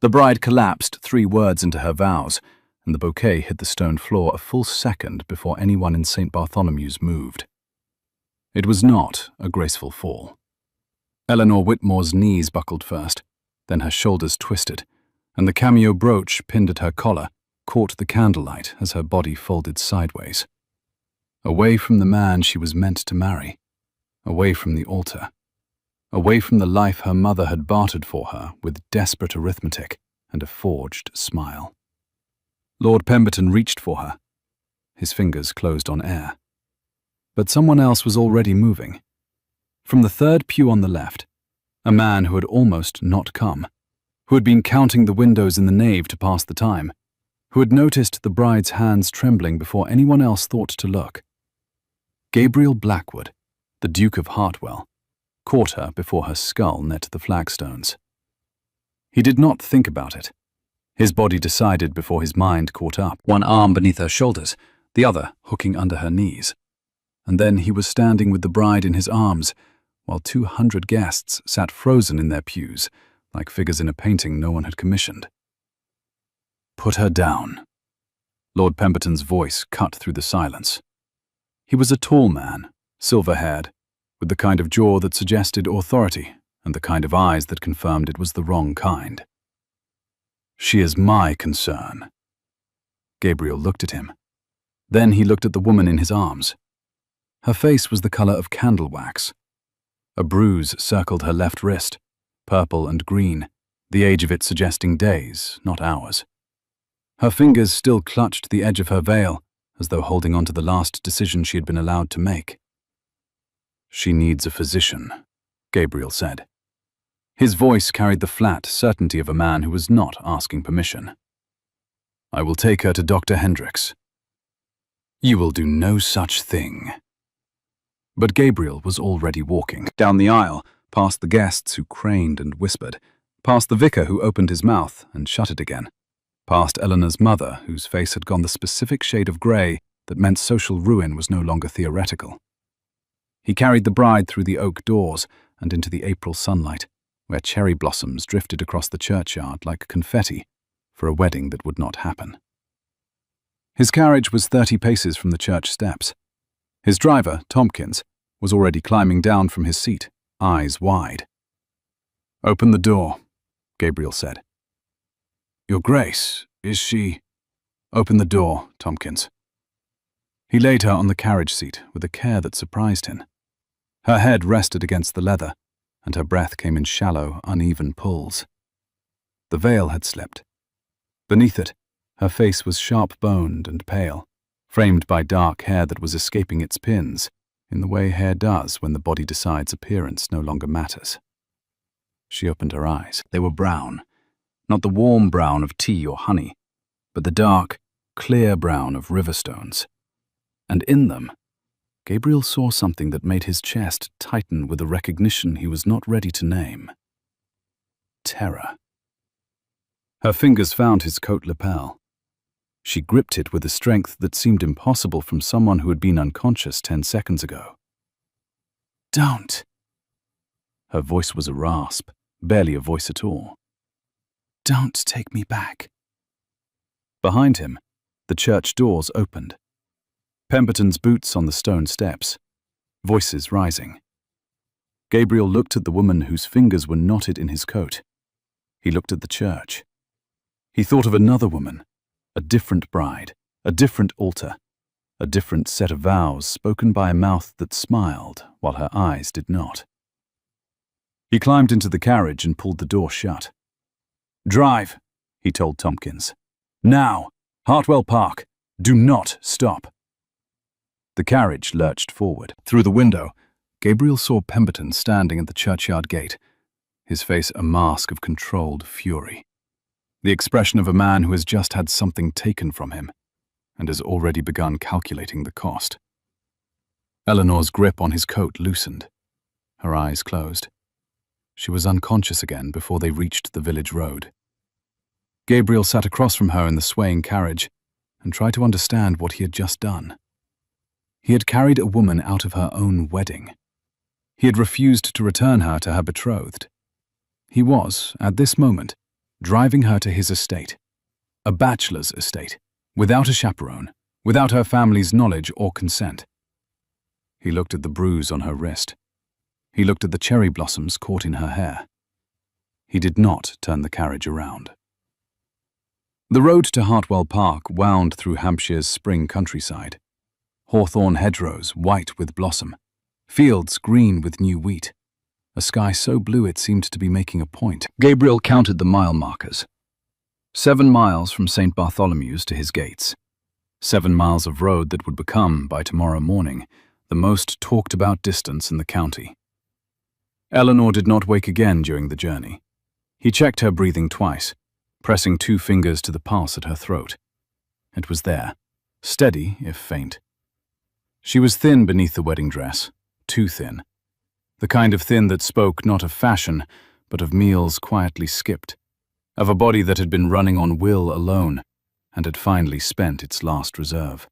The bride collapsed 3 words into her vows, and the bouquet hit the stone floor a full second before anyone in St. Bartholomew's moved. It was not a graceful fall. Eleanor Whitmore's knees buckled first, then her shoulders twisted, and the cameo brooch pinned at her collar caught the candlelight as her body folded sideways. Away from the man she was meant to marry, away from the altar, away from the life her mother had bartered for her with desperate arithmetic and a forged smile. Lord Pemberton reached for her. His fingers closed on air. But someone else was already moving. From the third pew on the left, a man who had almost not come, who had been counting the windows in the nave to pass the time, who had noticed the bride's hands trembling before anyone else thought to look. Gabriel Blackwood, the Duke of Hartwell, caught her before her skull met the flagstones. He did not think about it. His body decided before his mind caught up, one arm beneath her shoulders, the other hooking under her knees. And then he was standing with the bride in his arms, while 200 guests sat frozen in their pews, like figures in a painting no one had commissioned. "Put her down." Lord Pemberton's voice cut through the silence. He was a tall man, silver-haired, with the kind of jaw that suggested authority and the kind of eyes that confirmed it was the wrong kind. "She is my concern." Gabriel looked at him. Then he looked at the woman in his arms. Her face was the color of candle wax. A bruise circled her left wrist, purple and green, the age of it suggesting days, not hours. Her fingers still clutched the edge of her veil, as though holding on to the last decision she had been allowed to make. "She needs a physician," Gabriel said. His voice carried the flat certainty of a man who was not asking permission. "I will take her to Dr. Hendricks." "You will do no such thing." But Gabriel was already walking down the aisle, past the guests who craned and whispered, past the vicar who opened his mouth and shut it again, past Eleanor's mother, whose face had gone the specific shade of grey that meant social ruin was no longer theoretical. He carried the bride through the oak doors and into the April sunlight, where cherry blossoms drifted across the churchyard like confetti for a wedding that would not happen. His carriage was 30 paces from the church steps. His driver, Tompkins, was already climbing down from his seat, eyes wide. "Open the door," Gabriel said. "Your Grace, is she—" "Open the door, Tompkins." He laid her on the carriage seat with a care that surprised him. Her head rested against the leather, and her breath came in shallow, uneven pulls. The veil had slipped. Beneath it, her face was sharp-boned and pale, framed by dark hair that was escaping its pins, in the way hair does when the body decides appearance no longer matters. She opened her eyes. They were brown, not the warm brown of tea or honey, but the dark, clear brown of river stones. And in them, Gabriel saw something that made his chest tighten with a recognition he was not ready to name. Terror. Her fingers found his coat lapel. She gripped it with a strength that seemed impossible from someone who had been unconscious 10 seconds ago. "Don't!" Her voice was a rasp, barely a voice at all. "Don't take me back." Behind him, the church doors opened. Pemberton's boots on the stone steps, voices rising. Gabriel looked at the woman whose fingers were knotted in his coat. He looked at the church. He thought of another woman, a different bride, a different altar, a different set of vows spoken by a mouth that smiled while her eyes did not. He climbed into the carriage and pulled the door shut. "Drive," he told Tompkins. "Now, Hartwell Park. Do not stop." The carriage lurched forward. Through the window, Gabriel saw Pemberton standing at the churchyard gate, his face a mask of controlled fury. The expression of a man who has just had something taken from him and has already begun calculating the cost. Eleanor's grip on his coat loosened. Her eyes closed. She was unconscious again before they reached the village road. Gabriel sat across from her in the swaying carriage and tried to understand what he had just done. He had carried a woman out of her own wedding. He had refused to return her to her betrothed. He was, at this moment, driving her to his estate. A bachelor's estate, without a chaperone, without her family's knowledge or consent. He looked at the bruise on her wrist. He looked at the cherry blossoms caught in her hair. He did not turn the carriage around. The road to Hartwell Park wound through Hampshire's spring countryside. Hawthorn hedgerows white with blossom, fields green with new wheat, a sky so blue it seemed to be making a point. Gabriel counted the mile markers. 7 miles from St. Bartholomew's to his gates. 7 miles of road that would become, by tomorrow morning, the most talked-about distance in the county. Eleanor did not wake again during the journey. He checked her breathing twice, pressing 2 fingers to the pulse at her throat. It was there, steady if faint. She was thin beneath the wedding dress, too thin. The kind of thin that spoke not of fashion, but of meals quietly skipped, of a body that had been running on will alone, and had finally spent its last reserve.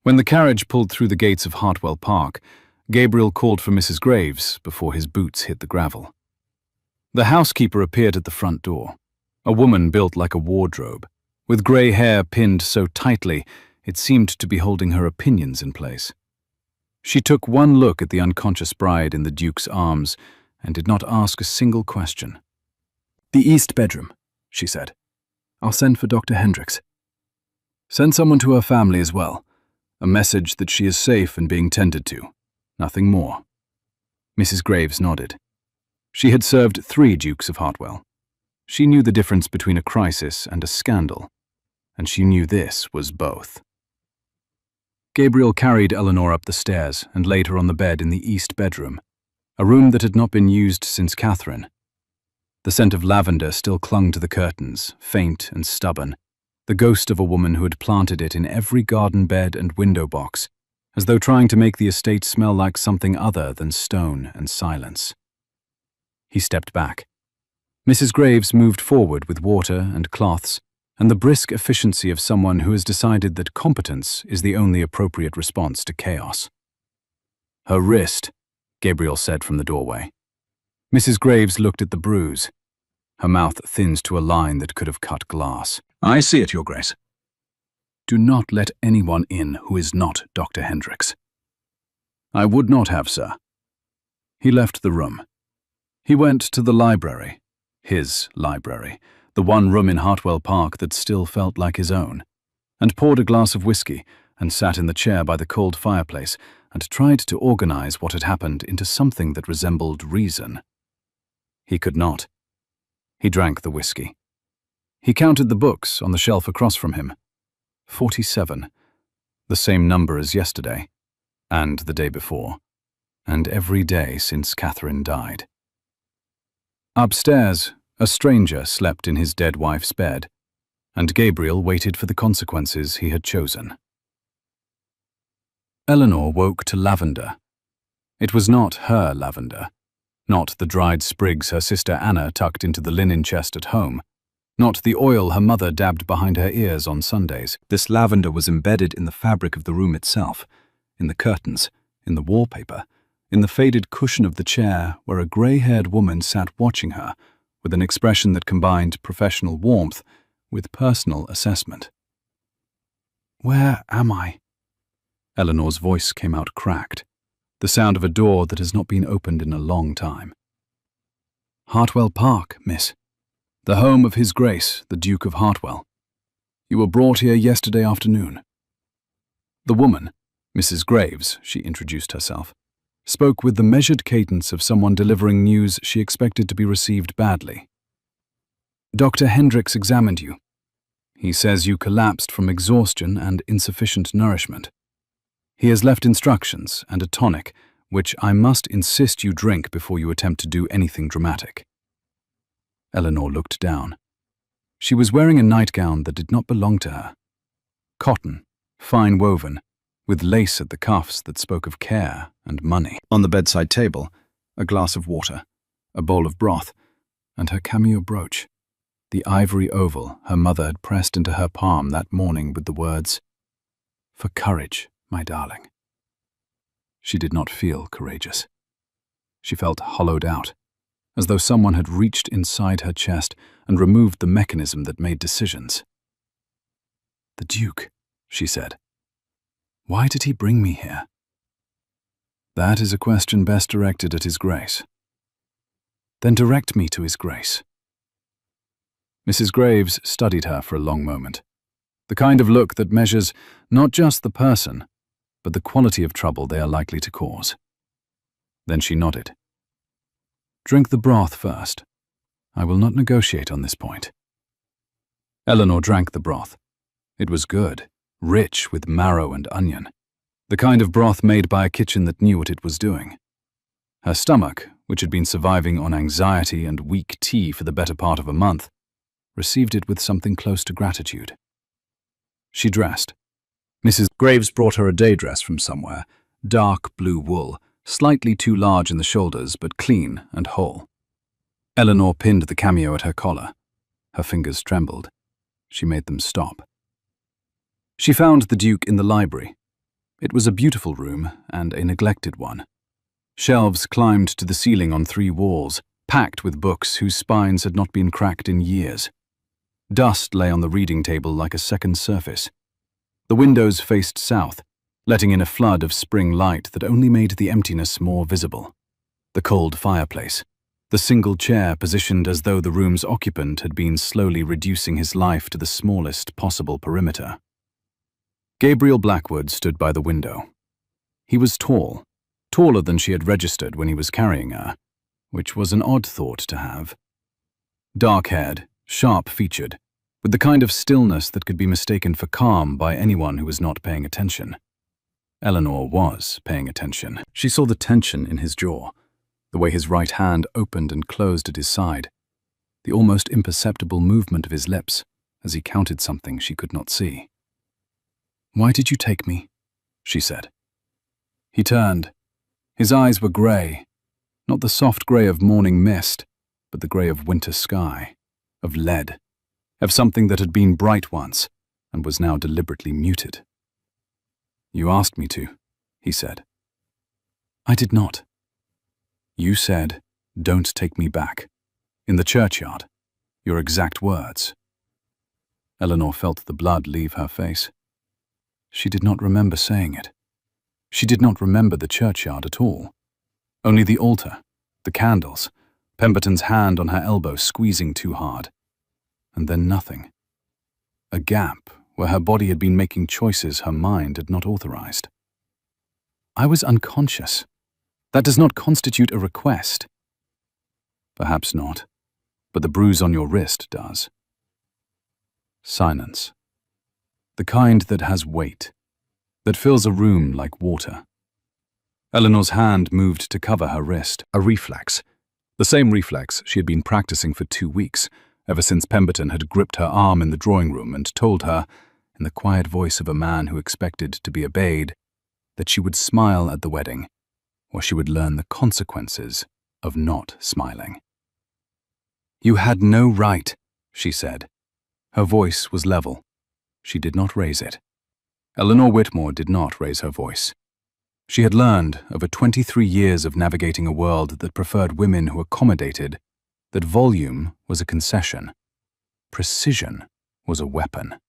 When the carriage pulled through the gates of Hartwell Park, Gabriel called for Mrs. Graves before his boots hit the gravel. The housekeeper appeared at the front door, a woman built like a wardrobe, with grey hair pinned so tightly it seemed to be holding her opinions in place. She took one look at the unconscious bride in the Duke's arms and did not ask a single question. "The east bedroom," she said. "I'll send for Dr. Hendricks. Send someone to her family as well. A message that she is safe and being tended to. Nothing more." Mrs. Graves nodded. She had served 3 Dukes of Hartwell. She knew the difference between a crisis and a scandal, and she knew this was both. Gabriel carried Eleanor up the stairs and laid her on the bed in the east bedroom, a room that had not been used since Catherine. The scent of lavender still clung to the curtains, faint and stubborn, the ghost of a woman who had planted it in every garden bed and window box, as though trying to make the estate smell like something other than stone and silence. He stepped back. Mrs. Graves moved forward with water and cloths, and the brisk efficiency of someone who has decided that competence is the only appropriate response to chaos. "Her wrist," Gabriel said from the doorway. Mrs. Graves looked at the bruise. Her mouth thinned to a line that could have cut glass. "I see it, Your Grace." "Do not let anyone in who is not Dr. Hendricks." "I would not have, sir." He left the room. He went to the library, his library, the one room in Hartwell Park that still felt like his own, and poured a glass of whiskey and sat in the chair by the cold fireplace and tried to organize what had happened into something that resembled reason. He could not. He drank the whiskey. He counted the books on the shelf across from him. 47, the same number as yesterday, and the day before, and every day since Catherine died. Upstairs, a stranger slept in his dead wife's bed, and Gabriel waited for the consequences he had chosen. Eleanor woke to lavender. It was not her lavender, not the dried sprigs her sister Anna tucked into the linen chest at home, not the oil her mother dabbed behind her ears on Sundays. This lavender was embedded in the fabric of the room itself, in the curtains, in the wallpaper, in the faded cushion of the chair where a grey-haired woman sat watching her with an expression that combined professional warmth with personal assessment. "Where am I?" Eleanor's voice came out cracked, the sound of a door that has not been opened in a long time. "Hartwell Park, miss. The home of His Grace, the Duke of Hartwell. You were brought here yesterday afternoon." The woman, Mrs. Graves, she introduced herself, spoke with the measured cadence of someone delivering news she expected to be received badly. "Dr. Hendricks examined you. He says you collapsed from exhaustion and insufficient nourishment. He has left instructions and a tonic, which I must insist you drink before you attempt to do anything dramatic." Eleanor looked down. She was wearing a nightgown that did not belong to her. Cotton, fine woven, with lace at the cuffs that spoke of care and money. On the bedside table, a glass of water, a bowl of broth, and her cameo brooch, the ivory oval her mother had pressed into her palm that morning with the words, "For courage, my darling." She did not feel courageous. She felt hollowed out, as though someone had reached inside her chest and removed the mechanism that made decisions. "The Duke," she said. "Why did he bring me here?" "That is a question best directed at His Grace." "Then direct me to His Grace." Mrs. Graves studied her for a long moment, the kind of look that measures not just the person, but the quality of trouble they are likely to cause. Then she nodded. "Drink the broth first. I will not negotiate on this point." Eleanor drank the broth. It was good, rich with marrow and onion, the kind of broth made by a kitchen that knew what it was doing. Her stomach, which had been surviving on anxiety and weak tea for the better part of a month, received it with something close to gratitude. She dressed. Mrs. Graves brought her a day dress from somewhere, dark blue wool, slightly too large in the shoulders but clean and whole. Eleanor pinned the cameo at her collar. Her fingers trembled. She made them stop. She found the Duke in the library. It was a beautiful room and a neglected one. Shelves climbed to the ceiling on 3 walls, packed with books whose spines had not been cracked in years. Dust lay on the reading table like a second surface. The windows faced south, letting in a flood of spring light that only made the emptiness more visible. The cold fireplace, the single chair positioned as though the room's occupant had been slowly reducing his life to the smallest possible perimeter. Gabriel Blackwood stood by the window. He was tall, taller than she had registered when he was carrying her, which was an odd thought to have. Dark-haired, sharp-featured, with the kind of stillness that could be mistaken for calm by anyone who was not paying attention. Eleanor was paying attention. She saw the tension in his jaw, the way his right hand opened and closed at his side, the almost imperceptible movement of his lips as he counted something she could not see. "Why did you take me?" she said. He turned. His eyes were grey, not the soft grey of morning mist, but the grey of winter sky, of lead, of something that had been bright once and was now deliberately muted. "You asked me to," he said. "I did not." "You said, 'Don't take me back,' in the churchyard, your exact words." Eleanor felt the blood leave her face. She did not remember saying it. She did not remember the churchyard at all. Only the altar, the candles, Pemberton's hand on her elbow squeezing too hard. And then nothing. A gap where her body had been making choices her mind had not authorized. "I was unconscious. That does not constitute a request." "Perhaps not, but the bruise on your wrist does." Silence. The kind that has weight, that fills a room like water. Eleanor's hand moved to cover her wrist, a reflex. The same reflex she had been practicing for 2 weeks, ever since Pemberton had gripped her arm in the drawing room and told her, in the quiet voice of a man who expected to be obeyed, that she would smile at the wedding, or she would learn the consequences of not smiling. "You had no right," she said. Her voice was level. She did not raise it. Eleanor Whitmore did not raise her voice. She had learned, over 23 years of navigating a world that preferred women who accommodated, that volume was a concession. Precision was a weapon.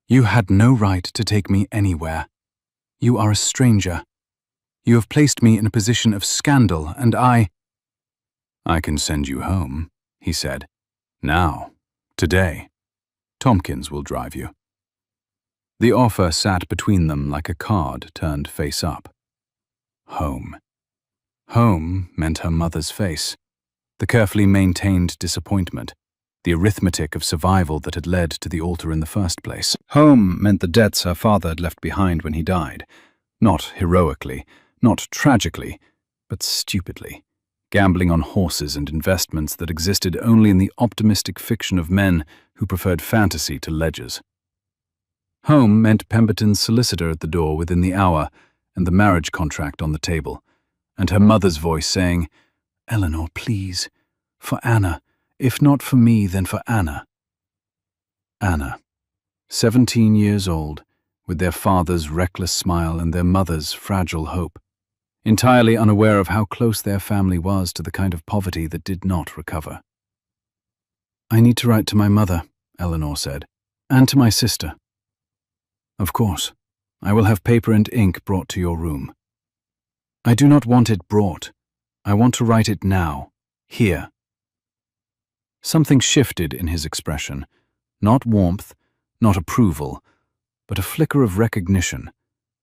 "You had no right to take me anywhere. You are a stranger. You have placed me in a position of scandal, and I can send you home," he said. "Now, today. Tompkins will drive you." The offer sat between them like a card turned face up. Home. Home meant her mother's face, the carefully maintained disappointment, the arithmetic of survival that had led to the altar in the first place. Home meant the debts her father had left behind when he died, not heroically, not tragically, but stupidly, gambling on horses and investments that existed only in the optimistic fiction of men who preferred fantasy to ledgers. Home meant Pemberton's solicitor at the door within the hour and the marriage contract on the table, and her mother's voice saying, "Eleanor, please, for Anna, if not for me, then for Anna." Anna, 17 years old, with their father's reckless smile and their mother's fragile hope. entirely unaware of how close their family was to the kind of poverty that did not recover. "I need to write to my mother," Eleanor said, "and to my sister." "Of course. I will have paper and ink brought to your room." "I do not want it brought. I want to write it now, here." Something shifted in his expression, not warmth, not approval, but a flicker of recognition,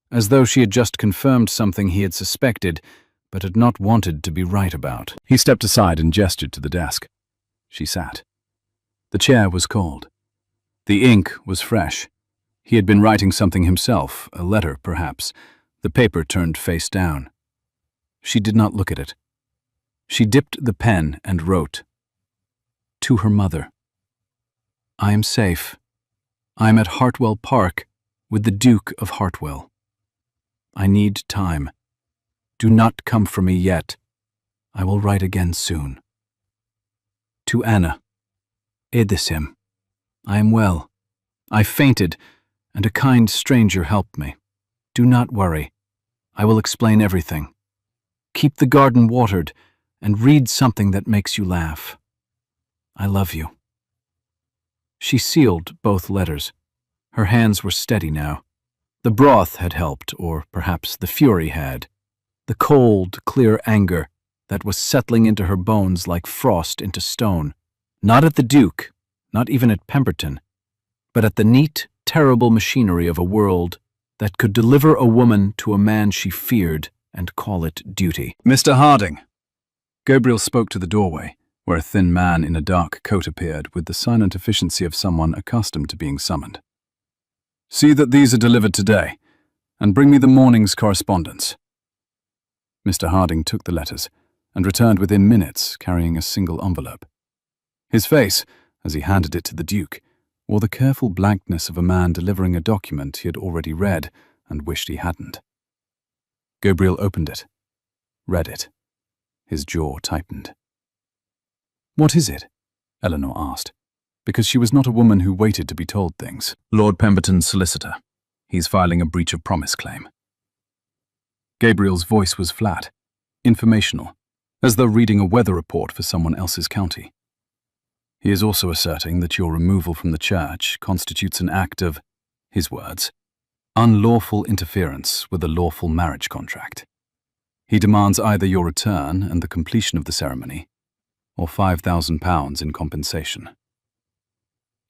as though she had just confirmed something he had suspected, but had not wanted to be right about. He stepped aside and gestured to the desk. She sat. The chair was cold. The ink was fresh. He had been writing something himself, a letter, perhaps, the paper turned face down. She did not look at it. She dipped the pen and wrote. To her mother. "I am safe. I am at Hartwell Park with the Duke of Hartwell. I need time. Do not come for me yet. I will write again soon. To Anna. Edithim. I am well. I fainted, and a kind stranger helped me. Do not worry. I will explain everything. Keep the garden watered, and read something that makes you laugh. I love you." She sealed both letters. Her hands were steady now. The broth had helped, or perhaps the fury had. The cold, clear anger that was settling into her bones like frost into stone. Not at the Duke, not even at Pemberton, but at the neat, terrible machinery of a world that could deliver a woman to a man she feared and call it duty. "Mr. Harding." Gabriel spoke to the doorway, where a thin man in a dark coat appeared with the silent efficiency of someone accustomed to being summoned. "See that these are delivered today, and bring me the morning's correspondence." Mr. Harding took the letters and returned within minutes carrying a single envelope. His face, as he handed it to the Duke, wore the careful blankness of a man delivering a document he had already read and wished he hadn't. Gabriel opened it, read it. His jaw tightened. "What is it?" Eleanor asked, because she was not a woman who waited to be told things. "Lord Pemberton's solicitor. He's filing a breach of promise claim." Gabriel's voice was flat, informational, as though reading a weather report for someone else's county. "He is also asserting that your removal from the church constitutes an act of," his words, "unlawful interference with a lawful marriage contract. He demands either your return and the completion of the ceremony, or £5,000 in compensation."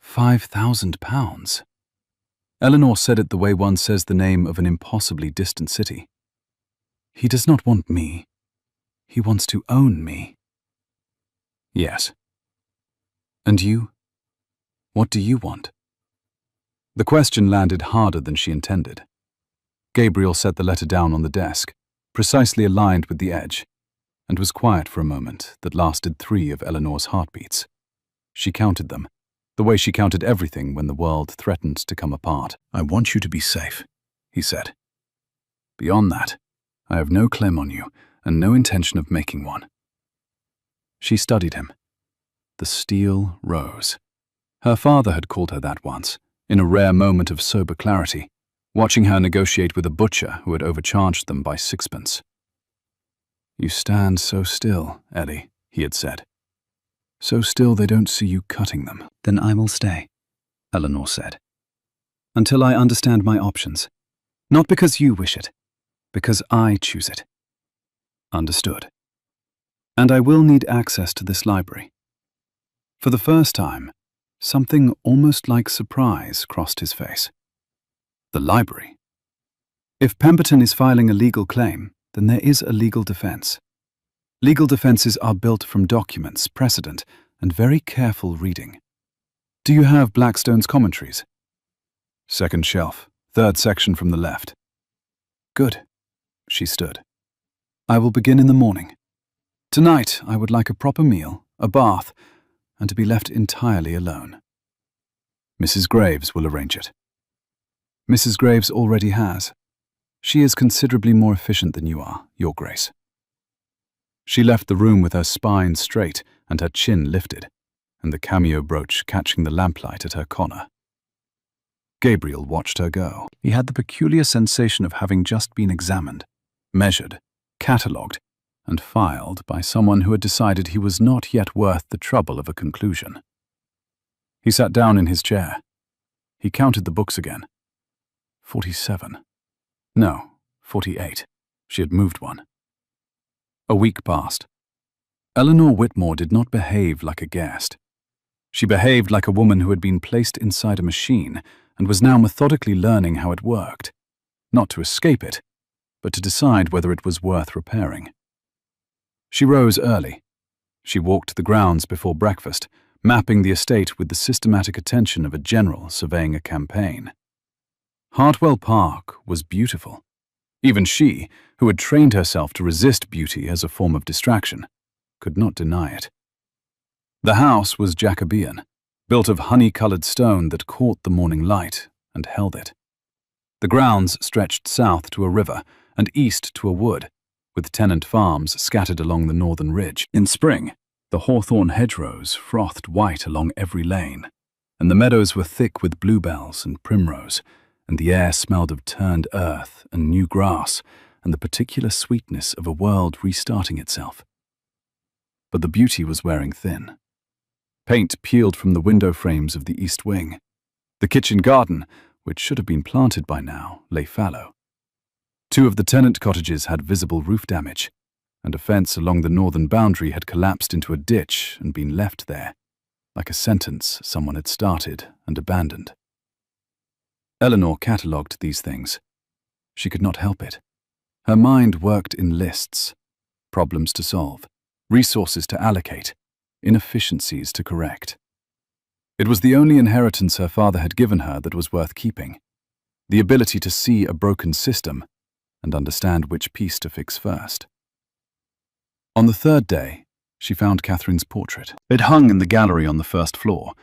£5,000? Eleanor said it the way one says the name of an impossibly distant city. "He does not want me. He wants to own me." "Yes." "And you? What do you want?" The question landed harder than she intended. Gabriel set the letter down on the desk, precisely aligned with the edge, and was quiet for a moment that lasted 3 of Eleanor's heartbeats. She counted them, the way she counted everything when the world threatened to come apart. "I want you to be safe," he said. "Beyond that, I have no claim on you and no intention of making one." She studied him. The steel rose. Her father had called her that once, in a rare moment of sober clarity, watching her negotiate with a butcher who had overcharged them by 6pence. "You stand so still, Ellie," he had said. "So still they don't see you cutting them." "Then I will stay," Eleanor said, "until I understand my options. Not because you wish it, because I choose it." "Understood. And I will need access to this library." For the first time, something almost like surprise crossed his face. The library? If Pemberton is filing a legal claim, then there is a legal defense. Legal defenses are built from documents, precedent, and very careful reading. "Do you have Blackstone's commentaries?" "Second shelf, 3rd section from the left." "Good." She stood. "I will begin in the morning. Tonight I would like a proper meal, a bath, and to be left entirely alone." "Mrs. Graves will arrange it." "Mrs. Graves already has. She is considerably more efficient than you are, Your Grace." She left the room with her spine straight and her chin lifted, and the cameo brooch catching the lamplight at her collar. Gabriel watched her go. He had the peculiar sensation of having just been examined, measured, catalogued, and filed by someone who had decided he was not yet worth the trouble of a conclusion. He sat down in his chair. He counted the books again. 47. No, 48. She had moved one. A week passed. Eleanor Whitmore did not behave like a guest. She behaved like a woman who had been placed inside a machine and was now methodically learning how it worked, not to escape it, but to decide whether it was worth repairing. She rose early. She walked the grounds before breakfast, mapping the estate with the systematic attention of a general surveying a campaign. Hartwell Park was beautiful. Even she, who had trained herself to resist beauty as a form of distraction, could not deny it. The house was Jacobean, built of honey-colored stone that caught the morning light and held it. The grounds stretched south to a river and east to a wood, with tenant farms scattered along the northern ridge. In spring, the hawthorn hedgerows frothed white along every lane, and the meadows were thick with bluebells and primrose, and the air smelled of turned earth and new grass and the particular sweetness of a world restarting itself. But the beauty was wearing thin. Paint peeled from the window frames of the east wing. The kitchen garden, which should have been planted by now, lay fallow. 2 of the tenant cottages had visible roof damage, and a fence along the northern boundary had collapsed into a ditch and been left there, like a sentence someone had started and abandoned. Eleanor catalogued these things. She could not help it. Her mind worked in lists, problems to solve, resources to allocate, inefficiencies to correct. It was the only inheritance her father had given her that was worth keeping, the ability to see a broken system and understand which piece to fix first. On the 3rd day, she found Catherine's portrait. It hung in the gallery on the 1st floor,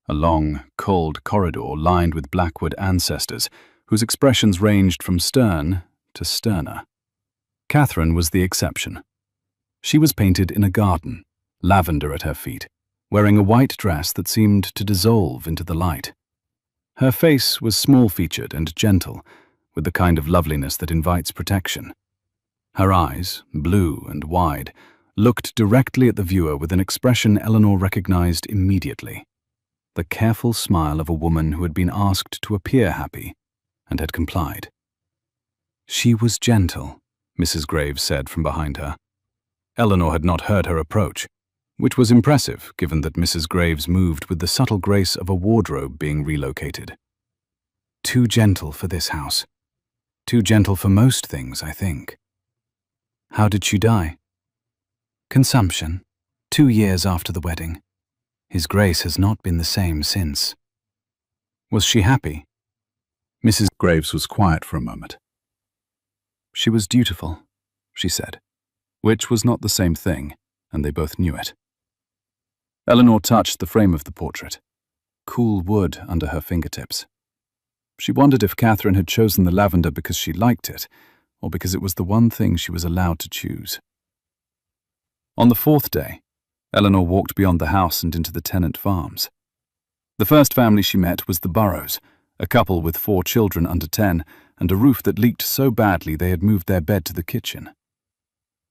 a long, cold corridor lined with Blackwood ancestors whose expressions ranged from stern to sterner. Catherine was the exception. She was painted in a garden, lavender at her feet, wearing a white dress that seemed to dissolve into the light. Her face was small-featured and gentle, with the kind of loveliness that invites protection. Her eyes, blue and wide, looked directly at the viewer with an expression Eleanor recognized immediately. The careful smile of a woman who had been asked to appear happy and had complied. She was gentle, Mrs. Graves said from behind her. Eleanor had not heard her approach, which was impressive given that Mrs. Graves moved with the subtle grace of a wardrobe being relocated. Too gentle for this house. Too gentle for most things, I think. How did she die? Consumption, 2 years after the wedding. His Grace has not been the same since. Was she happy? Mrs. Graves was quiet for a moment. She was dutiful, she said, which was not the same thing, and they both knew it. Eleanor touched the frame of the portrait, cool wood under her fingertips. She wondered if Catherine had chosen the lavender because she liked it, or because it was the one thing she was allowed to choose. On the 4th day, Eleanor walked beyond the house and into the tenant farms. The first family she met was the Burrows, a couple with 4 children under 10 and a roof that leaked so badly they had moved their bed to the kitchen.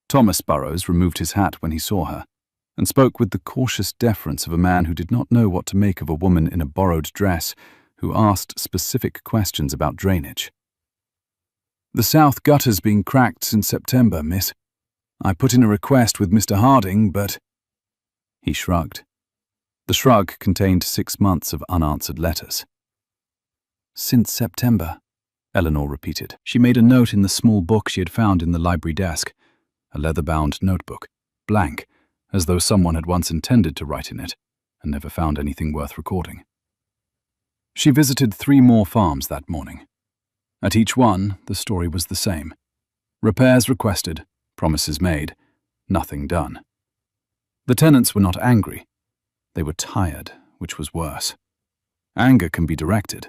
Thomas Burrows removed his hat when he saw her and spoke with the cautious deference of a man who did not know what to make of a woman in a borrowed dress who asked specific questions about drainage. The south gutter's been cracked since September, miss. I put in a request with Mr. Harding, but... He shrugged. The shrug contained 6 months of unanswered letters. Since September, Eleanor repeated. She made a note in the small book she had found in the library desk, a leather-bound notebook, blank, as though someone had once intended to write in it and never found anything worth recording. She visited 3 more farms that morning. At each one, the story was the same. Repairs requested, promises made, nothing done. The tenants were not angry. They were tired, which was worse. Anger can be directed.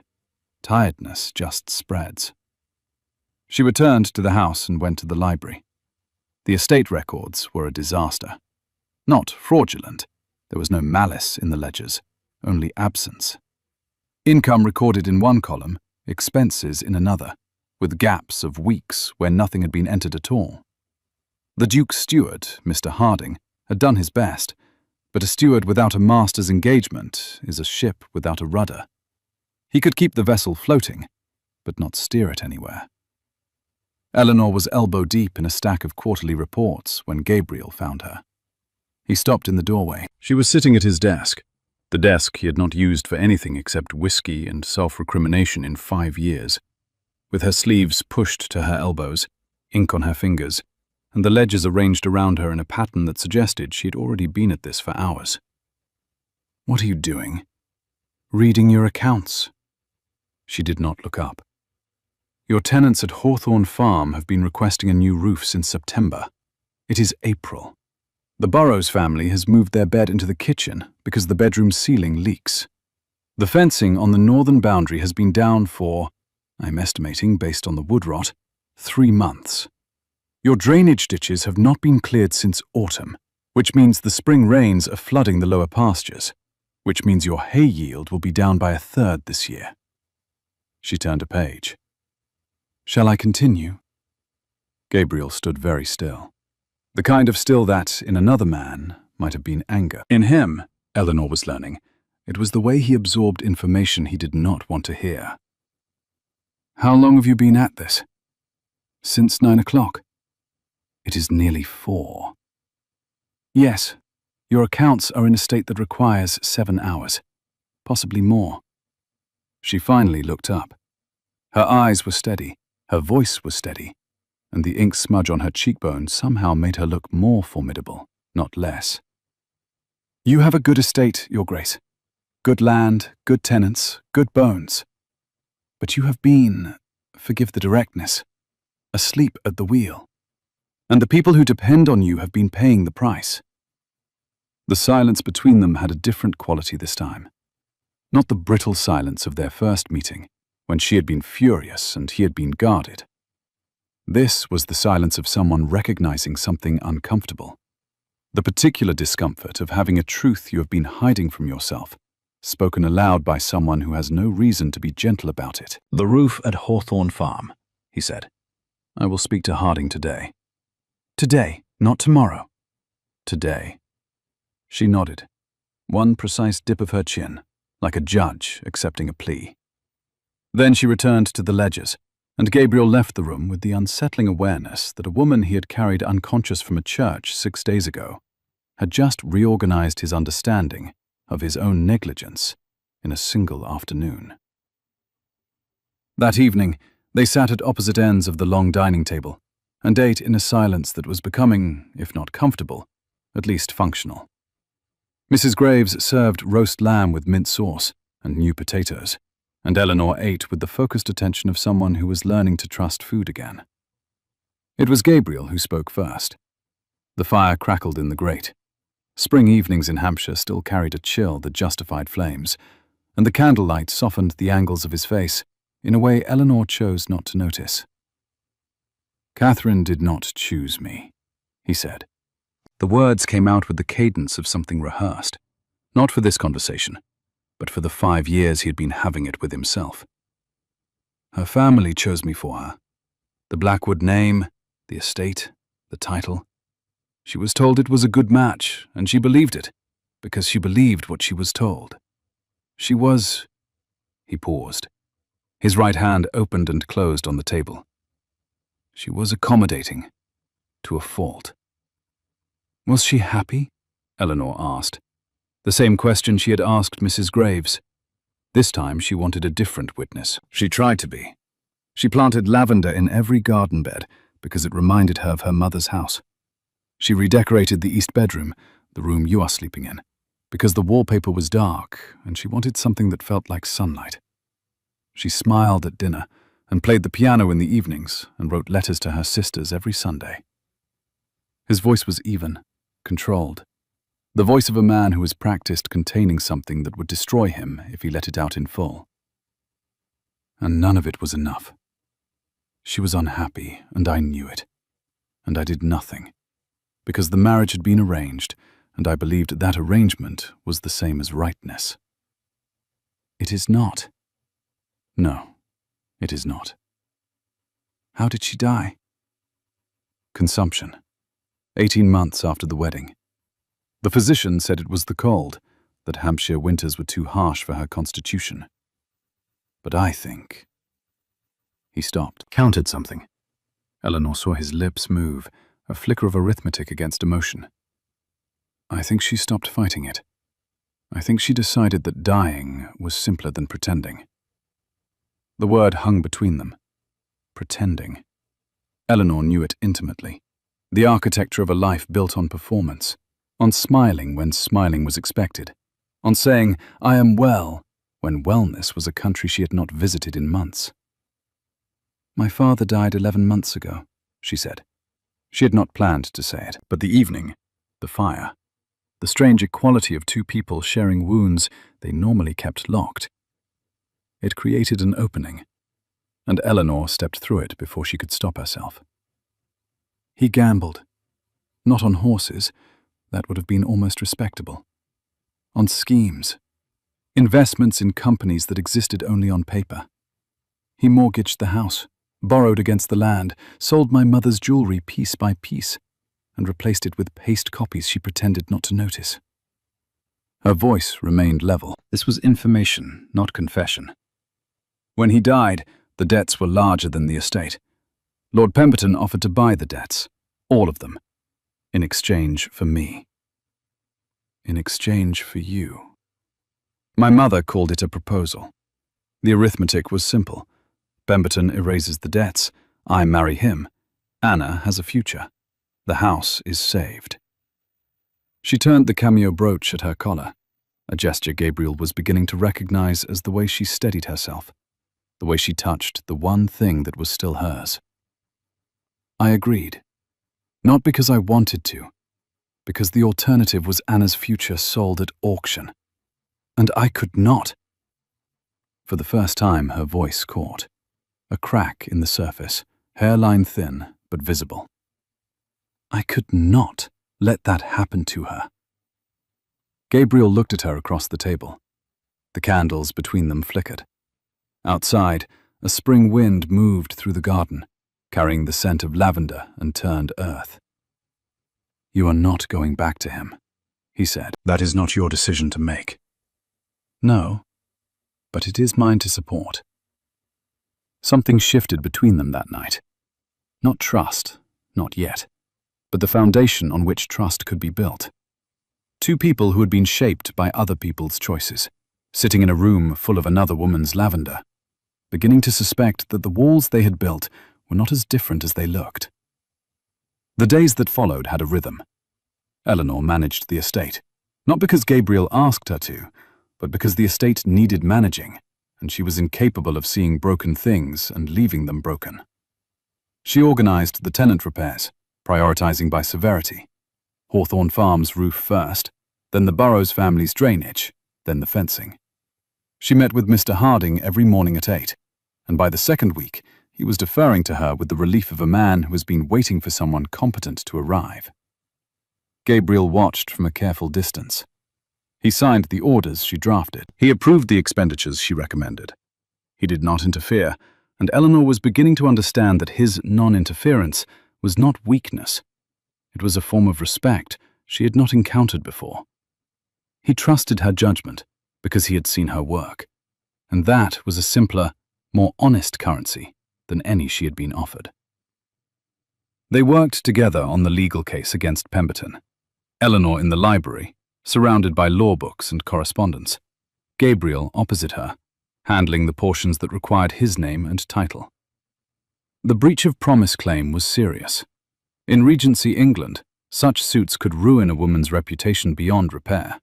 Tiredness just spreads. She returned to the house and went to the library. The estate records were a disaster. Not fraudulent. There was no malice in the ledgers, only absence. Income recorded in one column, expenses in another, with gaps of weeks where nothing had been entered at all. The Duke's steward, Mr. Harding, had done his best, but a steward without a master's engagement is a ship without a rudder. He could keep the vessel floating, but not steer it anywhere. Eleanor was elbow-deep in a stack of quarterly reports when Gabriel found her. He stopped in the doorway. She was sitting at his desk, the desk he had not used for anything except whiskey and self-recrimination in 5 years, with her sleeves pushed to her elbows, ink on her fingers, and the ledgers arranged around her in a pattern that suggested she had already been at this for hours. "What are you doing?" "Reading your accounts." She did not look up. "Your tenants at Hawthorne Farm have been requesting a new roof since September. It is April. The Burrows family has moved their bed into the kitchen because the bedroom ceiling leaks. The fencing on the northern boundary has been down for, I'm estimating based on the wood rot, 3 months. Your drainage ditches have not been cleared since autumn, which means the spring rains are flooding the lower pastures, which means your hay yield will be down by 1/3 this year." She turned a page. "Shall I continue?" Gabriel stood very still. The kind of still that, in another man, might have been anger. In him, Eleanor was learning, it was the way he absorbed information he did not want to hear. "How long have you been at this?" "Since 9 o'clock. "It is nearly 4. "Yes, your accounts are in a state that requires 7 hours, possibly more." She finally looked up. Her eyes were steady, her voice was steady, and the ink smudge on her cheekbone somehow made her look more formidable, not less. "You have a good estate, Your Grace. Good land, good tenants, good bones. But you have been, forgive the directness, asleep at the wheel. And the people who depend on you have been paying the price." The silence between them had a different quality this time. Not the brittle silence of their first meeting, when she had been furious and he had been guarded. This was the silence of someone recognizing something uncomfortable. The particular discomfort of having a truth you have been hiding from yourself, spoken aloud by someone who has no reason to be gentle about it. "The roof at Hawthorne Farm," he said. "I will speak to Harding today." "Today, not tomorrow." "Today." She nodded, one precise dip of her chin, like a judge accepting a plea. Then she returned to the ledgers, and Gabriel left the room with the unsettling awareness that a woman he had carried unconscious from a church 6 days ago had just reorganized his understanding of his own negligence in a single afternoon. That evening, they sat at opposite ends of the long dining table and ate in a silence that was becoming, if not comfortable, at least functional. Mrs. Graves served roast lamb with mint sauce and new potatoes, and Eleanor ate with the focused attention of someone who was learning to trust food again. It was Gabriel who spoke first. The fire crackled in the grate. Spring evenings in Hampshire still carried a chill that justified flames, and the candlelight softened the angles of his face in a way Eleanor chose not to notice. "Catherine did not choose me," he said. The words came out with the cadence of something rehearsed, not for this conversation, but for the 5 years he had been having it with himself. "Her family chose me for her. The Blackwood name, the estate, the title. She was told it was a good match, and she believed it, because she believed what she was told. She was—" He paused. His right hand opened and closed on the table. "She was accommodating, to a fault." "Was she happy?" Eleanor asked. The same question she had asked Mrs. Graves. This time she wanted a different witness. She tried to be. She planted lavender in every garden bed because it reminded her of her mother's house. She redecorated the east bedroom, the room you are sleeping in, because the wallpaper was dark and she wanted something that felt like sunlight. She smiled at dinner and played the piano in the evenings and wrote letters to her sisters every Sunday. His voice was even, controlled. The voice of a man who has practiced containing something that would destroy him if he let it out in full. And none of it was enough. She was unhappy, and I knew it. And I did nothing, because the marriage had been arranged, and I believed that arrangement was the same as rightness. It is not. No, it is not. How did she die? Consumption. 18 months after the wedding. The physician said it was the cold, that Hampshire winters were too harsh for her constitution. But I think... He stopped, counted something. Eleanor saw his lips move, a flicker of arithmetic against emotion. I think she stopped fighting it. I think she decided that dying was simpler than pretending. The word hung between them. Pretending. Eleanor knew it intimately. The architecture of a life built on performance, on smiling when smiling was expected, on saying, "I am well," when wellness was a country she had not visited in months. "My father died 11 months ago," she said. She had not planned to say it, but the evening, the fire, the strange equality of two people sharing wounds they normally kept locked. It created an opening, and Eleanor stepped through it before she could stop herself. He gambled. Not on horses, that would have been almost respectable. On schemes. Investments in companies that existed only on paper. He mortgaged the house, borrowed against the land, sold my mother's jewelry piece by piece, and replaced it with paste copies she pretended not to notice. Her voice remained level. This was information, not confession. When he died, the debts were larger than the estate. Lord Pemberton offered to buy the debts, all of them, in exchange for me. In exchange for you. My mother called it a proposal. The arithmetic was simple. Pemberton erases the debts. I marry him. Anna has a future. The house is saved. She turned the cameo brooch at her collar, a gesture Gabriel was beginning to recognize as the way she steadied herself, the way she touched the one thing that was still hers. I agreed. Not because I wanted to, because the alternative was Anna's future sold at auction. And I could not. For the first time, her voice caught. A crack in the surface, hairline thin but visible. I could not let that happen to her. Gabriel looked at her across the table. The candles between them flickered. Outside, a spring wind moved through the garden, carrying the scent of lavender and turned earth. You are not going back to him, he said. That is not your decision to make. No, but it is mine to support. Something shifted between them that night. Not trust, not yet, but the foundation on which trust could be built. Two people who had been shaped by other people's choices, sitting in a room full of another woman's lavender, beginning to suspect that the walls they had built were not as different as they looked. The days that followed had a rhythm. Eleanor managed the estate, not because Gabriel asked her to, but because the estate needed managing, and she was incapable of seeing broken things and leaving them broken. She organized the tenant repairs, prioritizing by severity. Hawthorne Farm's roof first, then the Burrows family's drainage, then the fencing. She met with Mr. Harding every morning at 8, and by the second week, he was deferring to her with the relief of a man who has been waiting for someone competent to arrive. Gabriel watched from a careful distance. He signed the orders she drafted. He approved the expenditures she recommended. He did not interfere, and Eleanor was beginning to understand that his non-interference was not weakness. It was a form of respect she had not encountered before. He trusted her judgment because he had seen her work, and that was a simpler, more honest currency than any she had been offered. They worked together on the legal case against Pemberton. Eleanor in the library, surrounded by law books and correspondence. Gabriel opposite her, handling the portions that required his name and title. The breach of promise claim was serious. In Regency England, such suits could ruin a woman's reputation beyond repair.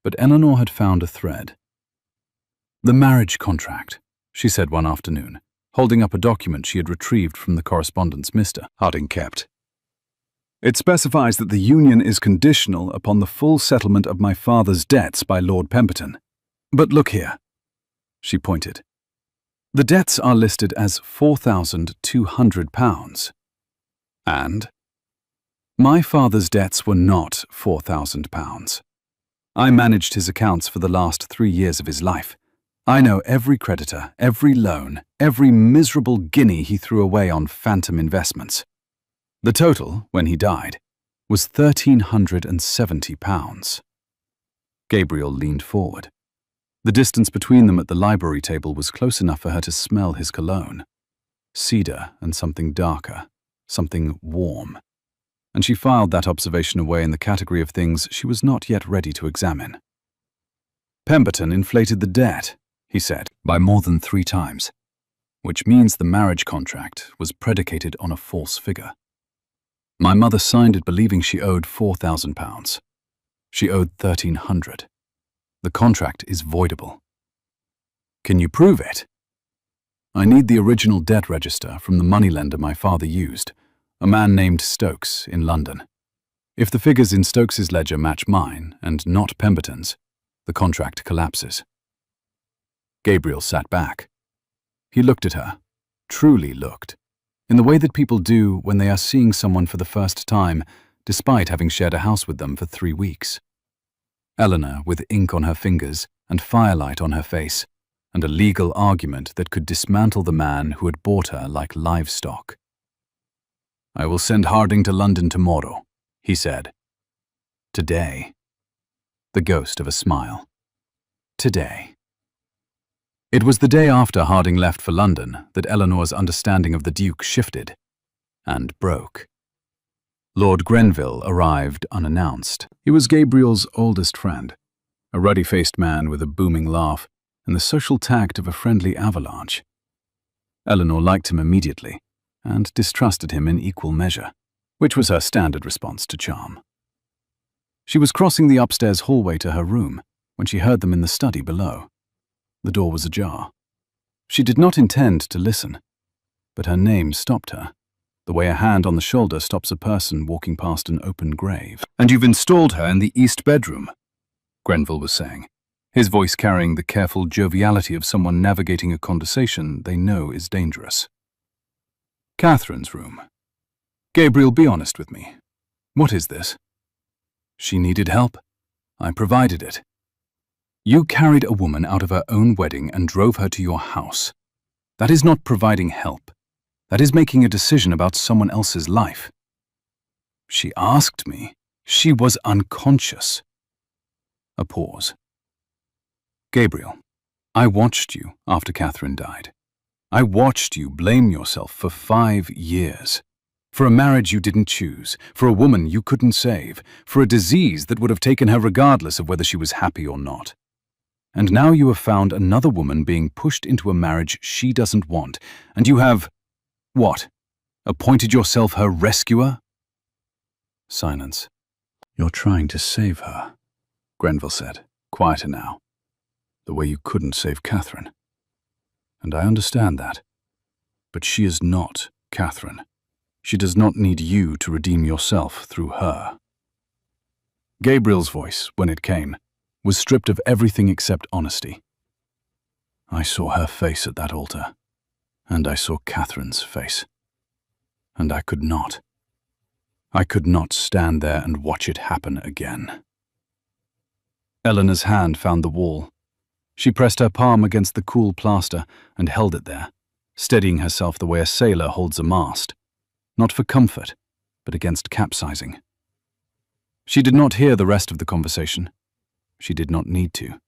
But Eleanor had found a thread. The marriage contract, she said one afternoon, holding up a document she had retrieved from the correspondence Mr. Harding kept. It specifies that the union is conditional upon the full settlement of my father's debts by Lord Pemberton. But look here, she pointed. The debts are listed as £4,200. And my father's debts were not £4,000. I managed his accounts for the last 3 years of his life. I know every creditor, every loan, every miserable guinea he threw away on phantom investments. The total, when he died, was £1,370. Gabriel leaned forward. The distance between them at the library table was close enough for her to smell his cologne. Cedar and something darker, something warm. And she filed that observation away in the category of things she was not yet ready to examine. Pemberton inflated the debt, he said, by more than 3 times, which means the marriage contract was predicated on a false figure. My mother signed it believing she owed £4,000. She owed £1,300. The contract is voidable. Can you prove it? I need the original debt register from the moneylender my father used, a man named Stokes in London. If the figures in Stokes's ledger match mine and not Pemberton's, the contract collapses. Gabriel sat back. He looked at her, truly looked, in the way that people do when they are seeing someone for the first time, despite having shared a house with them for 3 weeks. Eleanor, with ink on her fingers and firelight on her face, and a legal argument that could dismantle the man who had bought her like livestock. I will send Harding to London tomorrow, he said. Today. The ghost of a smile. Today. It was the day after Harding left for London that Eleanor's understanding of the Duke shifted and broke. Lord Grenville arrived unannounced. He was Gabriel's oldest friend, a ruddy-faced man with a booming laugh and the social tact of a friendly avalanche. Eleanor liked him immediately and distrusted him in equal measure, which was her standard response to charm. She was crossing the upstairs hallway to her room when she heard them in the study below. The door was ajar. She did not intend to listen, but her name stopped her, the way a hand on the shoulder stops a person walking past an open grave. And you've installed her in the east bedroom, Grenville was saying, his voice carrying the careful joviality of someone navigating a conversation they know is dangerous. Catherine's room. Gabriel, be honest with me. What is this? She needed help. I provided it. You carried a woman out of her own wedding and drove her to your house. That is not providing help. That is making a decision about someone else's life. She asked me. She was unconscious. A pause. Gabriel, I watched you after Catherine died. I watched you blame yourself for 5 years. For a marriage you didn't choose, for a woman you couldn't save, for a disease that would have taken her regardless of whether she was happy or not. And now you have found another woman being pushed into a marriage she doesn't want, and you have, what, appointed yourself her rescuer? Silence. You're trying to save her, Grenville said, quieter now, the way you couldn't save Catherine. And I understand that. But she is not Catherine. She does not need you to redeem yourself through her. Gabriel's voice, when it came, was stripped of everything except honesty. I saw her face at that altar, and I saw Catherine's face. And I could not stand there and watch it happen again. Eleanor's hand found the wall. She pressed her palm against the cool plaster and held it there, steadying herself the way a sailor holds a mast, not for comfort, but against capsizing. She did not hear the rest of the conversation. She did not need to.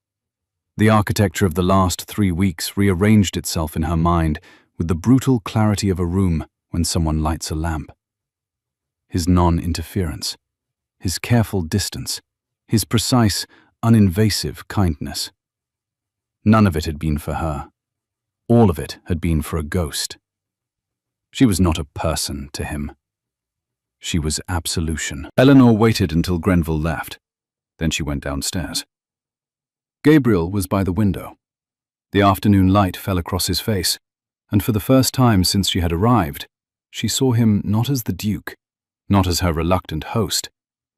The architecture of the last 3 weeks rearranged itself in her mind with the brutal clarity of a room when someone lights a lamp. His non-interference, his careful distance, his precise, uninvasive kindness. None of it had been for her. All of it had been for a ghost. She was not a person to him. She was absolution. Eleanor waited until Grenville left. Then she went downstairs. Gabriel was by the window. The afternoon light fell across his face, and for the first time since she had arrived, she saw him not as the Duke, not as her reluctant host,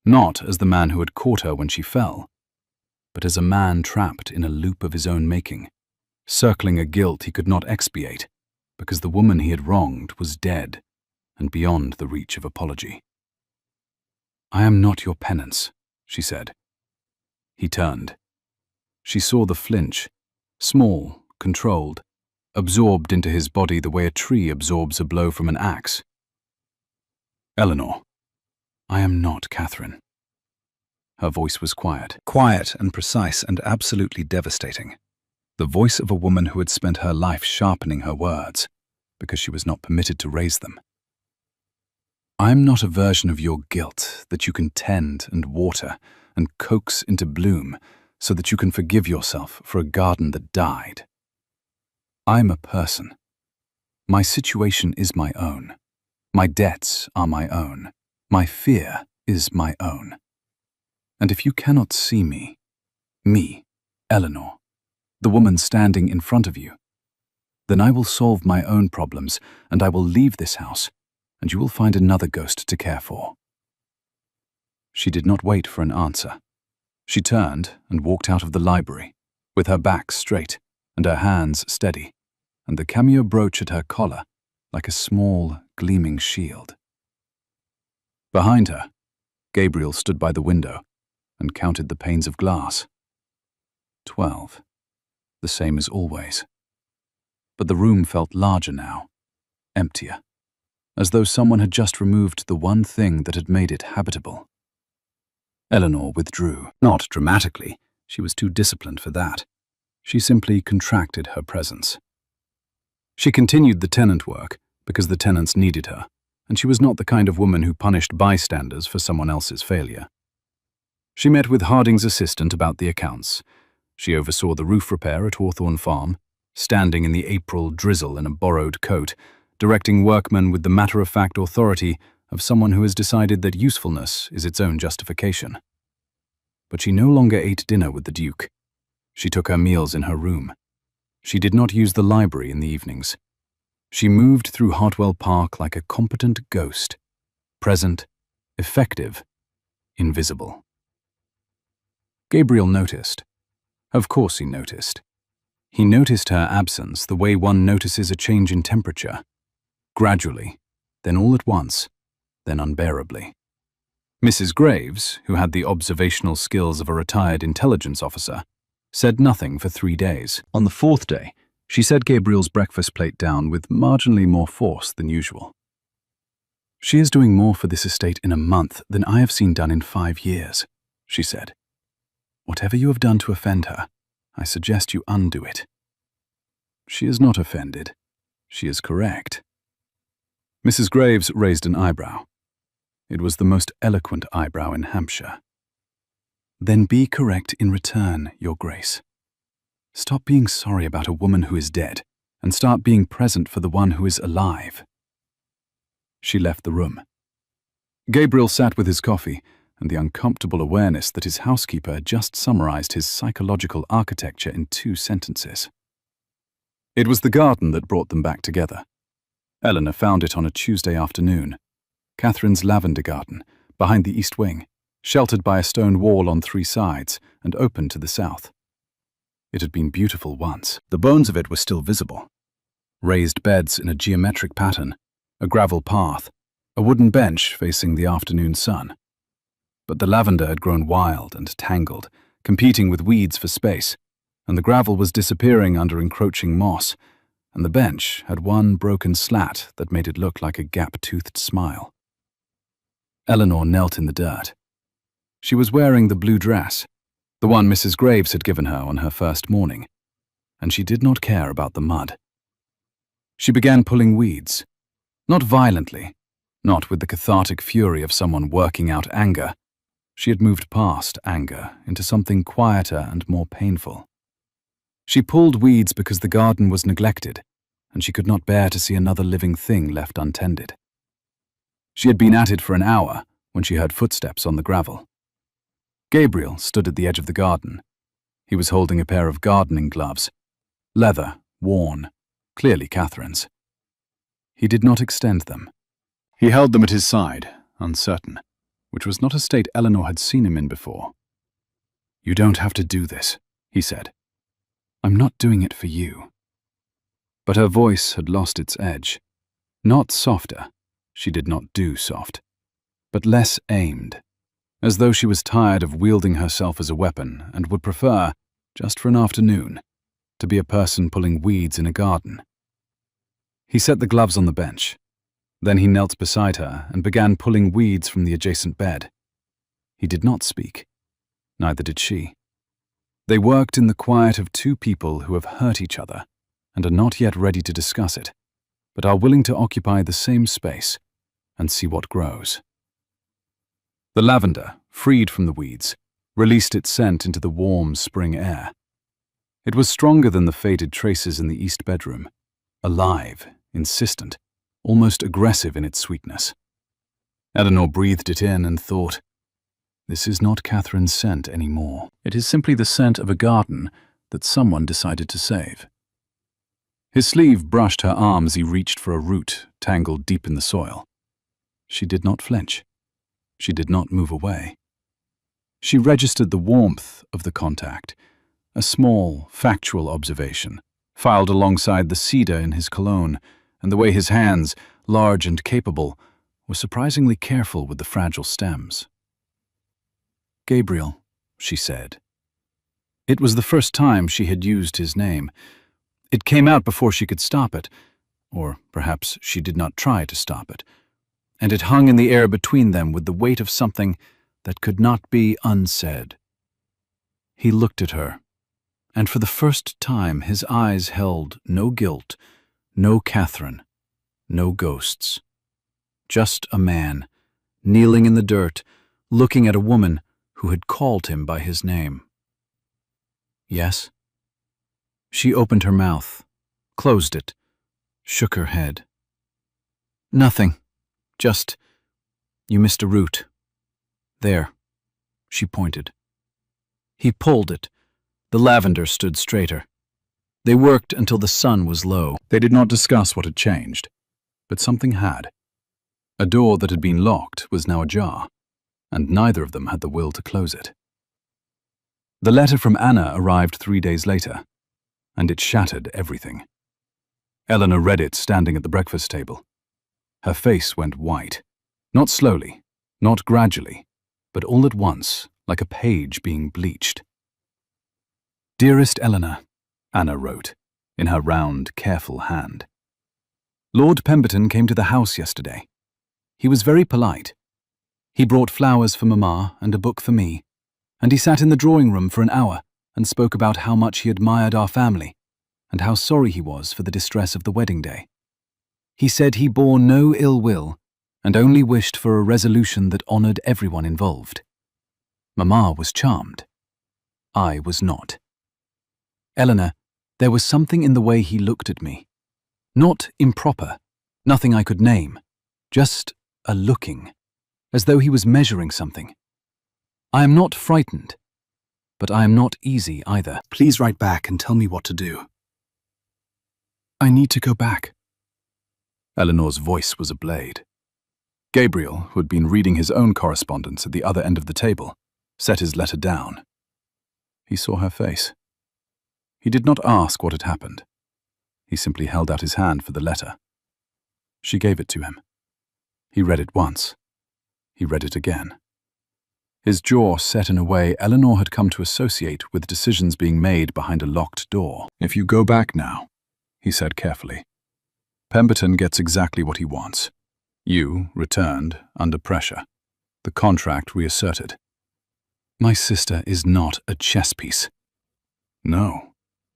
not as the man who had caught her when she fell, but as a man trapped in a loop of his own making, circling a guilt he could not expiate, because the woman he had wronged was dead and beyond the reach of apology. I am not your penance, she said. He turned. She saw the flinch, small, controlled, absorbed into his body the way a tree absorbs a blow from an axe. Eleanor, I am not Catherine. Her voice was quiet and precise and absolutely devastating. The voice of a woman who had spent her life sharpening her words because she was not permitted to raise them. I am not a version of your guilt that you can tend and water and coax into bloom so that you can forgive yourself for a garden that died. I'm a person. My situation is my own. My debts are my own. My fear is my own. And if you cannot see me, Eleanor, the woman standing in front of you, then I will solve my own problems and I will leave this house and you will find another ghost to care for. She did not wait for an answer. She turned and walked out of the library, with her back straight and her hands steady, and the cameo brooch at her collar like a small, gleaming shield. Behind her, Gabriel stood by the window and counted the panes of glass. 12. The same as always. But the room felt larger now, emptier, as though someone had just removed the one thing that had made it habitable. Eleanor withdrew, not dramatically. She was too disciplined for that. She simply contracted her presence. She continued the tenant work because the tenants needed her, and she was not the kind of woman who punished bystanders for someone else's failure. She met with Harding's assistant about the accounts. She oversaw the roof repair at Hawthorne Farm, standing in the April drizzle in a borrowed coat, directing workmen with the matter-of-fact authority of someone who has decided that usefulness is its own justification. But she no longer ate dinner with the Duke. She took her meals in her room. She did not use the library in the evenings. She moved through Hartwell Park like a competent ghost, present, effective, invisible. Gabriel noticed. Of course he noticed. He noticed her absence the way one notices a change in temperature. Gradually, then all at once, then unbearably. Mrs. Graves, who had the observational skills of a retired intelligence officer, said nothing for 3 days. On the 4th day, she set Gabriel's breakfast plate down with marginally more force than usual. She is doing more for this estate in a month than I have seen done in 5 years, she said. Whatever you have done to offend her, I suggest you undo it. She is not offended. She is correct. Mrs. Graves raised an eyebrow. It was the most eloquent eyebrow in Hampshire. Then be correct in return, Your Grace. Stop being sorry about a woman who is dead and start being present for the one who is alive. She left the room. Gabriel sat with his coffee and the uncomfortable awareness that his housekeeper had just summarized his psychological architecture in 2 sentences. It was the garden that brought them back together. Eleanor found it on a Tuesday afternoon. Catherine's lavender garden, behind the east wing, sheltered by a stone wall on 3 sides and open to the south. It had been beautiful once. The bones of it were still visible. Raised beds in a geometric pattern, a gravel path, a wooden bench facing the afternoon sun. But the lavender had grown wild and tangled, competing with weeds for space, and the gravel was disappearing under encroaching moss, and the bench had one broken slat that made it look like a gap-toothed smile. Eleanor knelt in the dirt. She was wearing the blue dress, the one Mrs. Graves had given her on her first morning, and she did not care about the mud. She began pulling weeds, not violently, not with the cathartic fury of someone working out anger. She had moved past anger into something quieter and more painful. She pulled weeds because the garden was neglected, and she could not bear to see another living thing left untended. She had been at it for an hour when she heard footsteps on the gravel. Gabriel stood at the edge of the garden. He was holding a pair of gardening gloves, leather, worn, clearly Catherine's. He did not extend them. He held them at his side, uncertain, which was not a state Eleanor had seen him in before. "You don't have to do this," he said. "I'm not doing it for you." But her voice had lost its edge. Not softer, she did not do soft, but less aimed, as though she was tired of wielding herself as a weapon and would prefer, just for an afternoon, to be a person pulling weeds in a garden. He set the gloves on the bench. Then he knelt beside her and began pulling weeds from the adjacent bed. He did not speak. Neither did she. They worked in the quiet of two people who have hurt each other and are not yet ready to discuss it, but are willing to occupy the same space and see what grows. The lavender, freed from the weeds, released its scent into the warm spring air. It was stronger than the faded traces in the east bedroom, alive, insistent, almost aggressive in its sweetness. Eleanor breathed it in and thought, "This is not Catherine's scent anymore. It is simply the scent of a garden that someone decided to save." His sleeve brushed her arm as he reached for a root tangled deep in the soil. She did not flinch. She did not move away. She registered the warmth of the contact, a small, factual observation, filed alongside the cedar in his cologne, and the way his hands, large and capable, were surprisingly careful with the fragile stems. "Gabriel," she said. It was the first time she had used his name. It came out before she could stop it, or perhaps she did not try to stop it, and it hung in the air between them with the weight of something that could not be unsaid. He looked at her, and for the first time his eyes held no guilt, no Catherine, no ghosts. Just a man, kneeling in the dirt, looking at a woman who had called him by his name. "Yes?" She opened her mouth, closed it, shook her head. "Nothing. Just, you missed a root. There." She pointed. He pulled it. The lavender stood straighter. They worked until the sun was low. They did not discuss what had changed, but something had. A door that had been locked was now ajar, and neither of them had the will to close it. The letter from Anna arrived 3 days later, and it shattered everything. Eleanor read it standing at the breakfast table. Her face went white, not slowly, not gradually, but all at once, like a page being bleached. "Dearest Eleanor," Anna wrote, in her round, careful hand. "Lord Pemberton came to the house yesterday. He was very polite. He brought flowers for Mamma and a book for me, and he sat in the drawing room for an hour and spoke about how much he admired our family and how sorry he was for the distress of the wedding day. He said he bore no ill will and only wished for a resolution that honored everyone involved. Mamma was charmed. I was not. Eleanor, there was something in the way he looked at me. Not improper, nothing I could name, just a looking, as though he was measuring something. I am not frightened, but I am not easy either. Please write back and tell me what to do. I need to go back." Eleanor's voice was a blade. Gabriel, who had been reading his own correspondence at the other end of the table, set his letter down. He saw her face. He did not ask what had happened. He simply held out his hand for the letter. She gave it to him. He read it once. He read it again. His jaw set in a way Eleanor had come to associate with decisions being made behind a locked door. "If you go back now," he said carefully, "Pemberton gets exactly what he wants. You returned under pressure. The contract reasserted. My sister is not a chess piece." "No,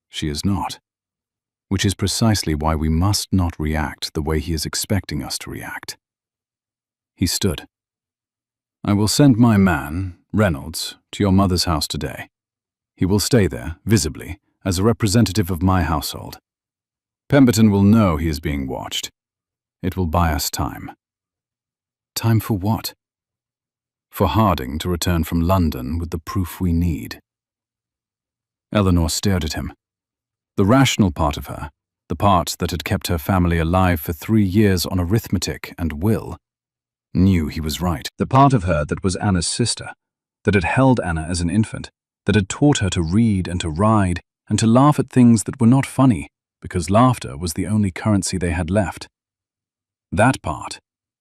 she is not. Which is precisely why we must not react the way he is expecting us to react." He stood. "I will send my man, Reynolds, to your mother's house today. He will stay there, visibly, as a representative of my household. Pemberton will know he is being watched. It will buy us time." "Time for what?" "For Harding to return from London with the proof we need." Eleanor stared at him. The rational part of her, the part that had kept her family alive for 3 years on arithmetic and will, knew he was right. The part of her that was Anna's sister, that had held Anna as an infant, that had taught her to read and to ride and to laugh at things that were not funny, because laughter was the only currency they had left. That part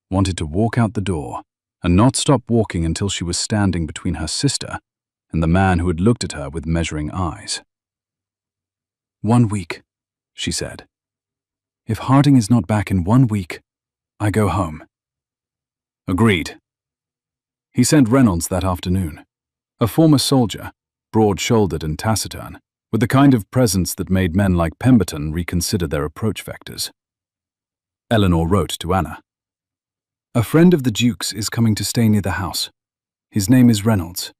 wanted to walk out the door and not stop walking until she was standing between her sister and the man who had looked at her with measuring eyes. "1 week," she said. "If Harding is not back in 1 week, I go home. Agreed. He sent Reynolds that afternoon. A former soldier, broad-shouldered and taciturn, with the kind of presence that made men like Pemberton reconsider their approach vectors. Eleanor wrote to Anna. A friend of the Duke's is coming to stay near the house. His name is Reynolds.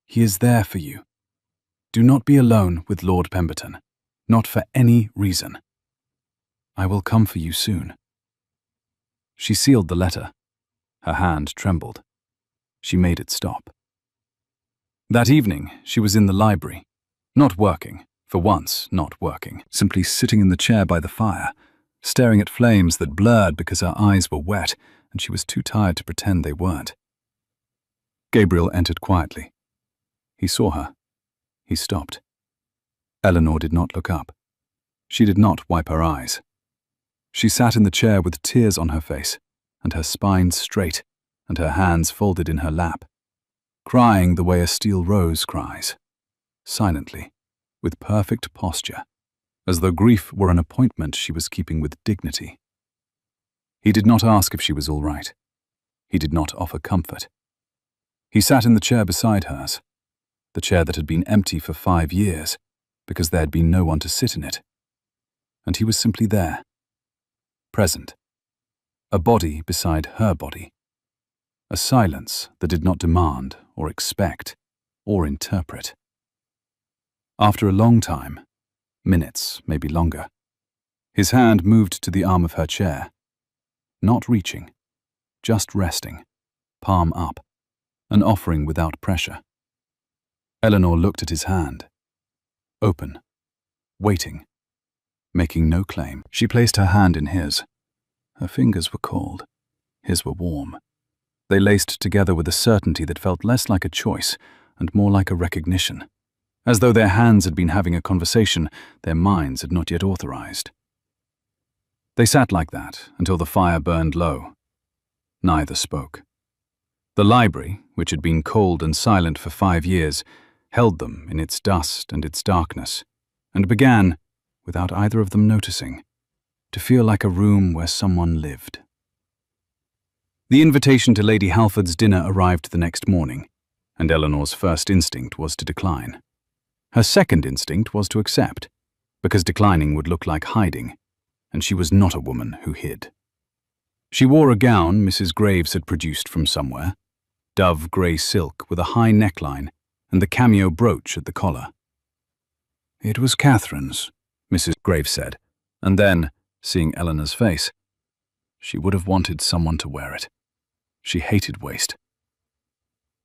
He is there for you. Do not be alone with Lord Pemberton, not for any reason. I will come for you soon. She sealed the letter. Her hand trembled. She made it stop. That evening, she was in the library, not working, for once not working, simply sitting in the chair by the fire, staring at flames that blurred because her eyes were wet and she was too tired to pretend they weren't. Gabriel entered quietly. He saw her. He stopped. Eleanor did not look up. She did not wipe her eyes. She sat in the chair with tears on her face, and her spine straight, and her hands folded in her lap, crying the way a steel rose cries, silently, with perfect posture, as though grief were an appointment she was keeping with dignity. He did not ask if she was all right. He did not offer comfort. He sat in the chair beside hers, the chair that had been empty for 5 years, because there had been no one to sit in it. And he was simply there, present, a body beside her body, a silence that did not demand or expect or interpret. After a long time, minutes, maybe longer, his hand moved to the arm of her chair, not reaching, just resting, palm up, an offering without pressure. Eleanor looked at his hand, open, waiting, making no claim. She placed her hand in his. Her fingers were cold, his were warm. They laced together with a certainty that felt less like a choice and more like a recognition, as though their hands had been having a conversation their minds had not yet authorized. They sat like that until the fire burned low. Neither spoke. The library, which had been cold and silent for 5 years, held them in its dust and its darkness, and began, without either of them noticing, to feel like a room where someone lived. The invitation to Lady Halford's dinner arrived the next morning, and Eleanor's first instinct was to decline. Her second instinct was to accept, because declining would look like hiding, and she was not a woman who hid. She wore a gown Mrs. Graves had produced from somewhere, dove grey silk with a high neckline and the cameo brooch at the collar. It was Catherine's, Mrs. Graves said, and then, seeing Eleanor's face, she would have wanted someone to wear it. She hated waste.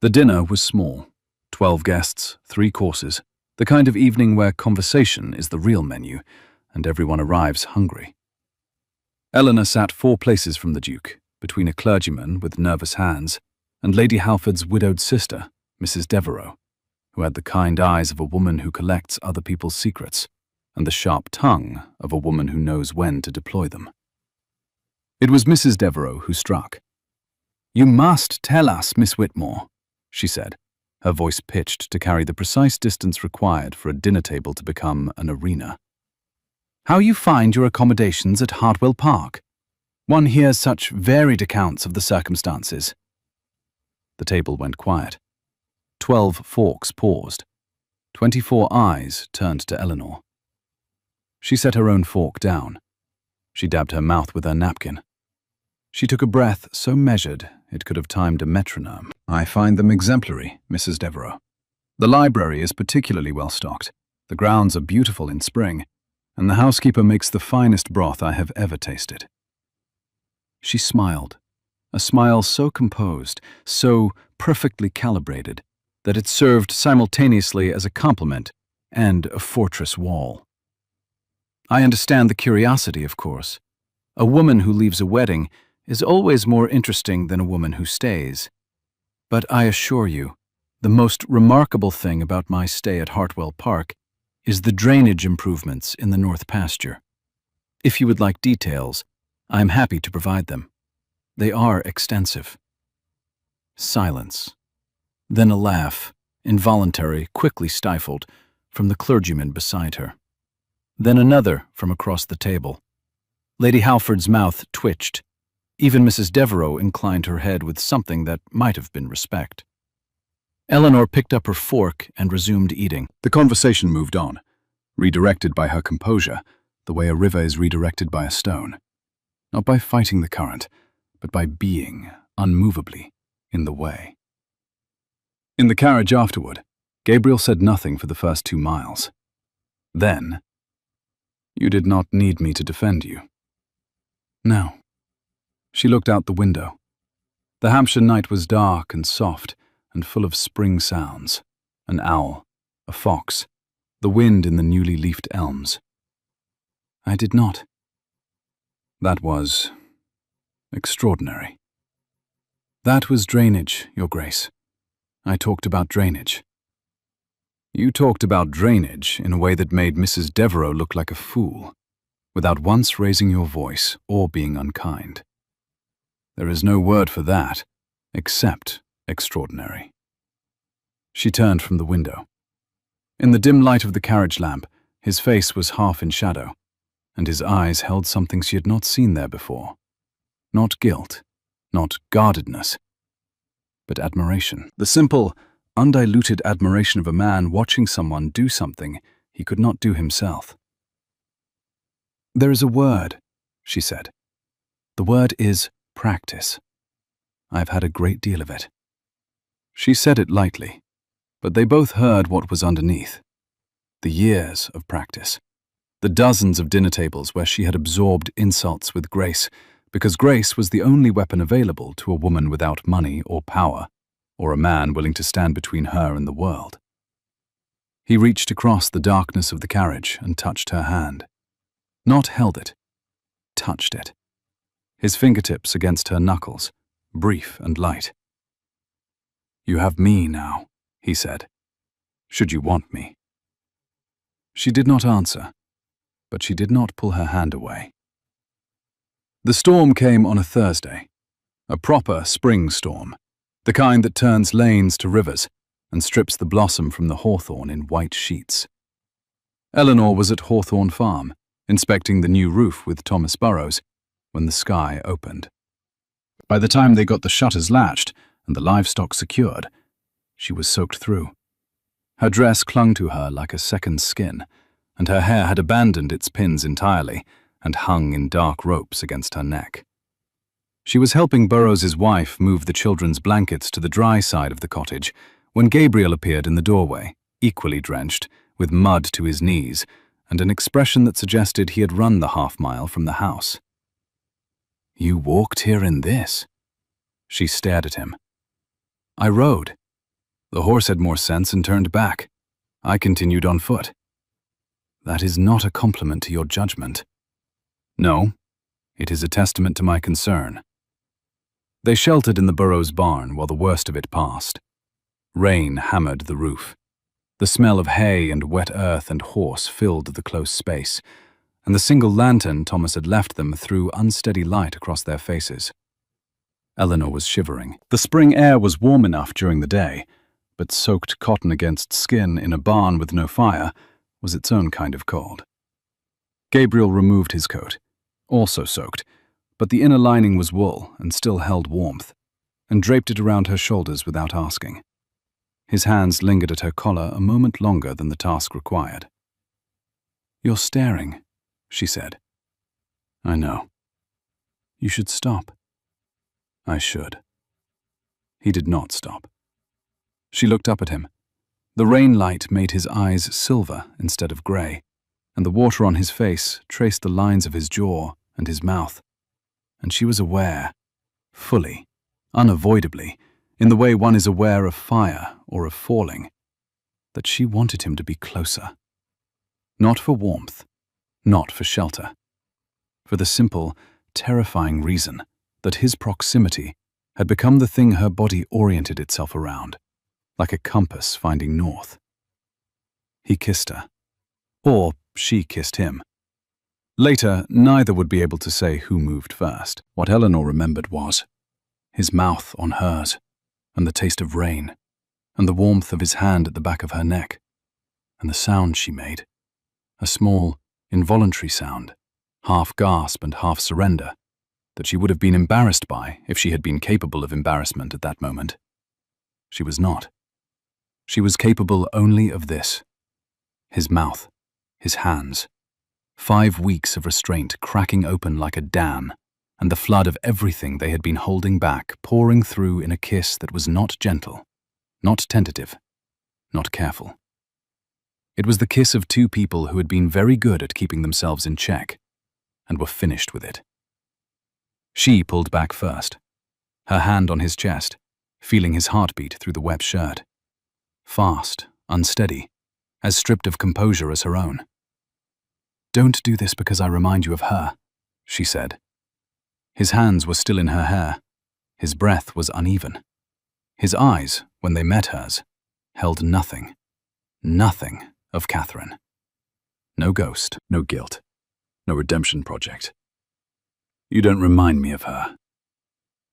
The dinner was small, 12 guests, 3 courses, the kind of evening where conversation is the real menu, and everyone arrives hungry. Eleanor sat 4 places from the Duke, between a clergyman with nervous hands and Lady Halford's widowed sister, Mrs. Devereux, who had the kind eyes of a woman who collects other people's secrets, and the sharp tongue of a woman who knows when to deploy them. It was Mrs. Devereux who struck. "You must tell us, Miss Whitmore," she said, her voice pitched to carry the precise distance required for a dinner table to become an arena. "How you find your accommodations at Hartwell Park? One hears such varied accounts of the circumstances." The table went quiet. 12 forks paused. 24 eyes turned to Eleanor. She set her own fork down. She dabbed her mouth with her napkin. She took a breath so measured it could have timed a metronome. "I find them exemplary, Mrs. Devereux. The library is particularly well stocked. The grounds are beautiful in spring, and the housekeeper makes the finest broth I have ever tasted." She smiled, a smile so composed, so perfectly calibrated, that it served simultaneously as a compliment and a fortress wall. "I understand the curiosity, of course. A woman who leaves a wedding is always more interesting than a woman who stays. But I assure you, the most remarkable thing about my stay at Hartwell Park is the drainage improvements in the north pasture. If you would like details, I am happy to provide them. They are extensive." Silence. Then a laugh, involuntary, quickly stifled, from the clergyman beside her. Then another from across the table. Lady Halford's mouth twitched. Even Mrs. Devereux inclined her head with something that might have been respect. Eleanor picked up her fork and resumed eating. The conversation moved on, redirected by her composure, the way a river is redirected by a stone. Not by fighting the current, but by being, unmovably, in the way. In the carriage afterward, Gabriel said nothing for the first 2 miles. Then, "You did not need me to defend you." No. She looked out the window. The Hampshire night was dark and soft and full of spring sounds. An owl, a fox, the wind in the newly leafed elms. I did not. That was extraordinary. That was drainage, Your Grace. I talked about drainage. You talked about drainage in a way that made Mrs. Devereux look like a fool, without once raising your voice or being unkind. There is no word for that, except extraordinary. She turned from the window. In the dim light of the carriage lamp, his face was half in shadow, and his eyes held something she had not seen there before. Not guilt, not guardedness, but admiration. The simple, undiluted admiration of a man watching someone do something he could not do himself. There is a word, she said. The word is practice. I've had a great deal of it. She said it lightly, but they both heard what was underneath. The years of practice. The dozens of dinner tables where she had absorbed insults with grace, because grace was the only weapon available to a woman without money or power, or a man willing to stand between her and the world. He reached across the darkness of the carriage and touched her hand. Not held it, touched it. His fingertips against her knuckles, brief and light. You have me now, he said, should you want me. She did not answer, but she did not pull her hand away. The storm came on a Thursday, a proper spring storm, the kind that turns lanes to rivers and strips the blossom from the hawthorn in white sheets. Eleanor was at Hawthorn Farm, inspecting the new roof with Thomas Burrows, when the sky opened. By the time they got the shutters latched and the livestock secured, she was soaked through. Her dress clung to her like a second skin, and her hair had abandoned its pins entirely and hung in dark ropes against her neck. She was helping Burrows's wife move the children's blankets to the dry side of the cottage when Gabriel appeared in the doorway, equally drenched, with mud to his knees, and an expression that suggested he had run the half-mile from the house. You walked here in this? She stared at him. I rode. The horse had more sense and turned back. I continued on foot. That is not a compliment to your judgment. No, it is a testament to my concern. They sheltered in the Burrows' barn while the worst of it passed. Rain hammered the roof. The smell of hay and wet earth and horse filled the close space, and the single lantern Thomas had left them threw unsteady light across their faces. Eleanor was shivering. The spring air was warm enough during the day, but soaked cotton against skin in a barn with no fire was its own kind of cold. Gabriel removed his coat, also soaked, but the inner lining was wool and still held warmth, and draped it around her shoulders without asking. His hands lingered at her collar a moment longer than the task required. You're staring, she said. I know. You should stop. I should. He did not stop. She looked up at him. The rain light made his eyes silver instead of grey, and the water on his face traced the lines of his jaw and his mouth. And she was aware, fully, unavoidably, in the way one is aware of fire or of falling, that she wanted him to be closer. Not for warmth, not for shelter. For the simple, terrifying reason that his proximity had become the thing her body oriented itself around, like a compass finding north. He kissed her, or she kissed him. Later, neither would be able to say who moved first. What Eleanor remembered was his mouth on hers, and the taste of rain, and the warmth of his hand at the back of her neck, and the sound she made, a small, involuntary sound, half gasp and half surrender, that she would have been embarrassed by if she had been capable of embarrassment at that moment. She was not. She was capable only of this. His mouth, his hands, 5 weeks of restraint cracking open like a dam, and the flood of everything they had been holding back pouring through in a kiss that was not gentle, not tentative, not careful. It was the kiss of two people who had been very good at keeping themselves in check, and were finished with it. She pulled back first, her hand on his chest, feeling his heartbeat through the wet shirt. Fast, unsteady, as stripped of composure as her own. "Don't do this because I remind you of her," she said. His hands were still in her hair. His breath was uneven. His eyes, when they met hers, held nothing of Catherine. No ghost, no guilt, no redemption project. "You don't remind me of her."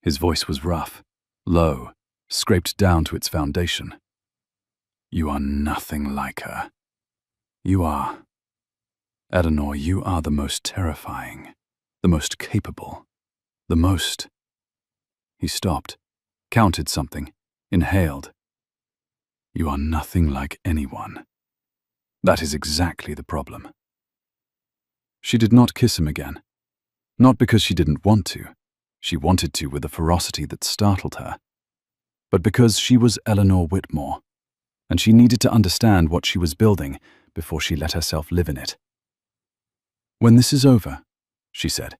His voice was rough, low, scraped down to its foundation. "You are nothing like her. You are. Eleanor, you are the most terrifying, the most capable, the most—" He stopped, counted something, inhaled. "You are nothing like anyone. That is exactly the problem." She did not kiss him again. Not because she didn't want to. She wanted to with a ferocity that startled her. But because she was Eleanor Whitmore, and she needed to understand what she was building before she let herself live in it. "When this is over," she said,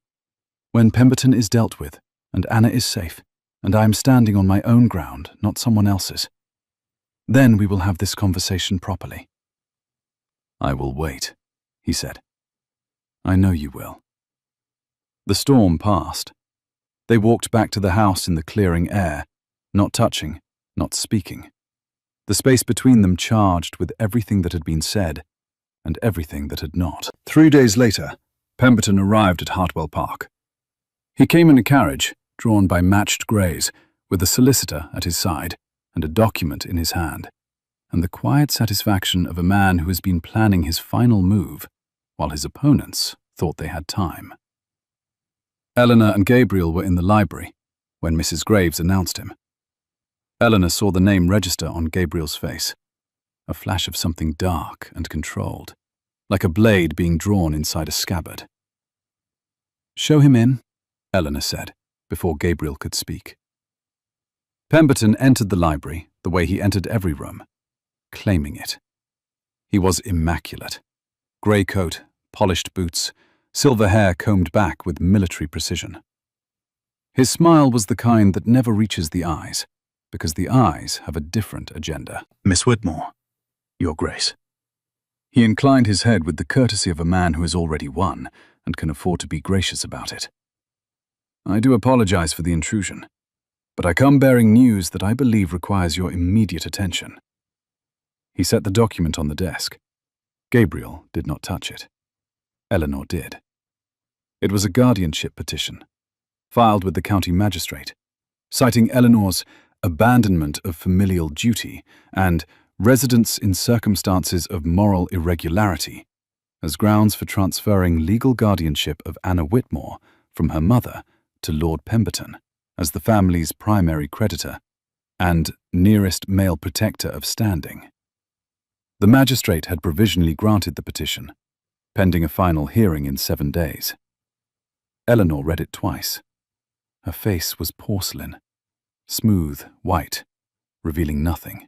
"when Pemberton is dealt with, and Anna is safe, and I am standing on my own ground, not someone else's, then we will have this conversation properly." "I will wait," he said. "I know you will." The storm passed. They walked back to the house in the clearing air, not touching, not speaking. The space between them charged with everything that had been said and everything that had not. 3 days later, Pemberton arrived at Hartwell Park. He came in a carriage drawn by matched greys, with a solicitor at his side and a document in his hand, and the quiet satisfaction of a man who has been planning his final move, while his opponents thought they had time. Eleanor and Gabriel were in the library when Mrs. Graves announced him. Eleanor saw the name register on Gabriel's face, a flash of something dark and controlled, like a blade being drawn inside a scabbard. "Show him in," Eleanor said, before Gabriel could speak. Pemberton entered the library the way he entered every room, claiming it. He was immaculate. Grey coat, polished boots, silver hair combed back with military precision. His smile was the kind that never reaches the eyes, because the eyes have a different agenda. "Miss Whitmore, Your Grace." He inclined his head with the courtesy of a man who has already won and can afford to be gracious about it. "I do apologize for the intrusion, but I come bearing news that I believe requires your immediate attention." He set the document on the desk. Gabriel did not touch it. Eleanor did. It was a guardianship petition, filed with the county magistrate, citing Eleanor's abandonment of familial duty and residence in circumstances of moral irregularity as grounds for transferring legal guardianship of Anna Whitmore from her mother to Lord Pemberton as the family's primary creditor and nearest male protector of standing. The magistrate had provisionally granted the petition, pending a final hearing in 7 days. Eleanor read it twice. Her face was porcelain, smooth, white, revealing nothing.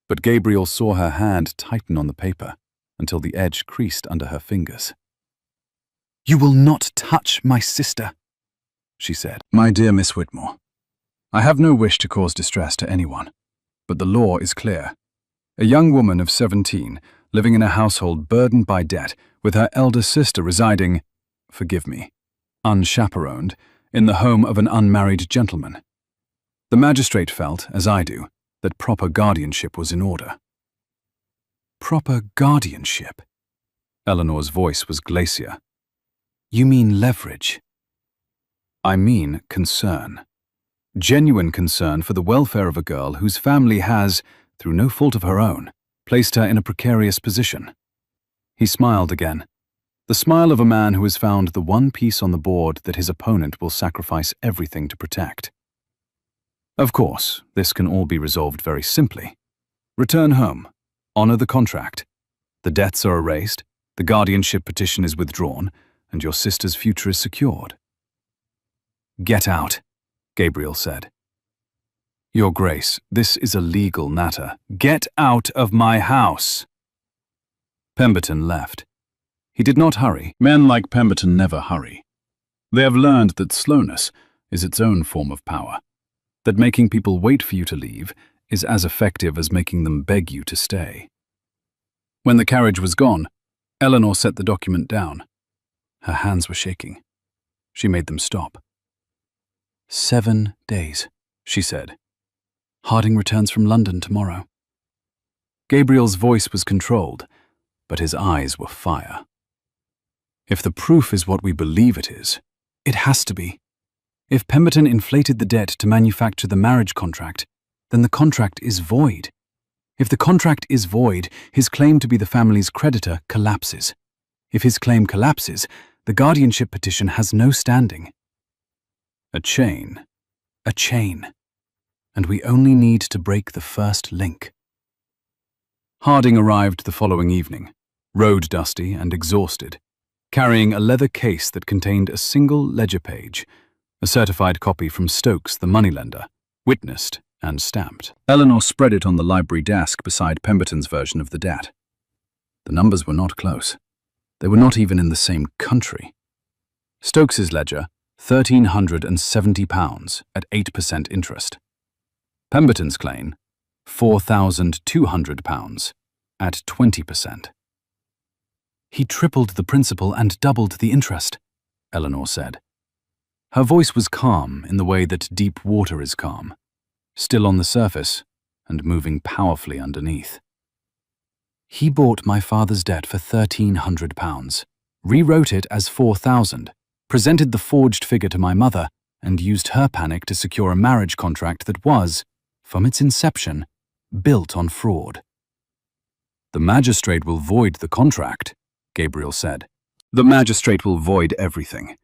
But Gabriel saw her hand tighten on the paper until the edge creased under her fingers. "You will not touch my sister," she said. "My dear Miss Whitmore, I have no wish to cause distress to anyone, but the law is clear. A young woman of 17, living in a household burdened by debt, with her elder sister residing, forgive me, unchaperoned, in the home of an unmarried gentleman. The magistrate felt, as I do, that proper guardianship was in order." "Proper guardianship?" Eleanor's voice was glacier. "You mean leverage?" "I mean concern. Genuine concern for the welfare of a girl whose family has, through no fault of her own, placed her in a precarious position." He smiled again. The smile of a man who has found the one piece on the board that his opponent will sacrifice everything to protect. Of course, this can all be resolved very simply. Return home. Honor the contract. The debts are erased, the guardianship petition is withdrawn, and your sister's future is secured. Get out, Gabriel said. Your Grace, this is a legal matter. Get out of my house. Pemberton left. He did not hurry. Men like Pemberton never hurry. They have learned that slowness is its own form of power, that making people wait for you to leave is as effective as making them beg you to stay. When the carriage was gone, Eleanor set the document down. Her hands were shaking. She made them stop. 7 days, she said. Harding returns from London tomorrow. Gabriel's voice was controlled, but his eyes were fire. If the proof is what we believe it is, it has to be. If Pemberton inflated the debt to manufacture the marriage contract, then the contract is void. If the contract is void, his claim to be the family's creditor collapses. If his claim collapses, the guardianship petition has no standing. A chain. And we only need to break the first link. Harding arrived the following evening, road dusty and exhausted, carrying a leather case that contained a single ledger page, a certified copy from Stokes, the moneylender, witnessed and stamped. Eleanor spread it on the library desk beside Pemberton's version of the debt. The numbers were not close. They were not even in the same country. Stokes's ledger, £1,370 at 8% interest. Pemberton's claim, £4,200 at 20%. He tripled the principal and doubled the interest, Eleanor said. Her voice was calm in the way that deep water is calm, still on the surface and moving powerfully underneath. He bought my father's debt for £1,300, rewrote it as £4,000, presented the forged figure to my mother, and used her panic to secure a marriage contract that was, from its inception, built on fraud. The magistrate will void the contract, Gabriel said. The magistrate will void everything.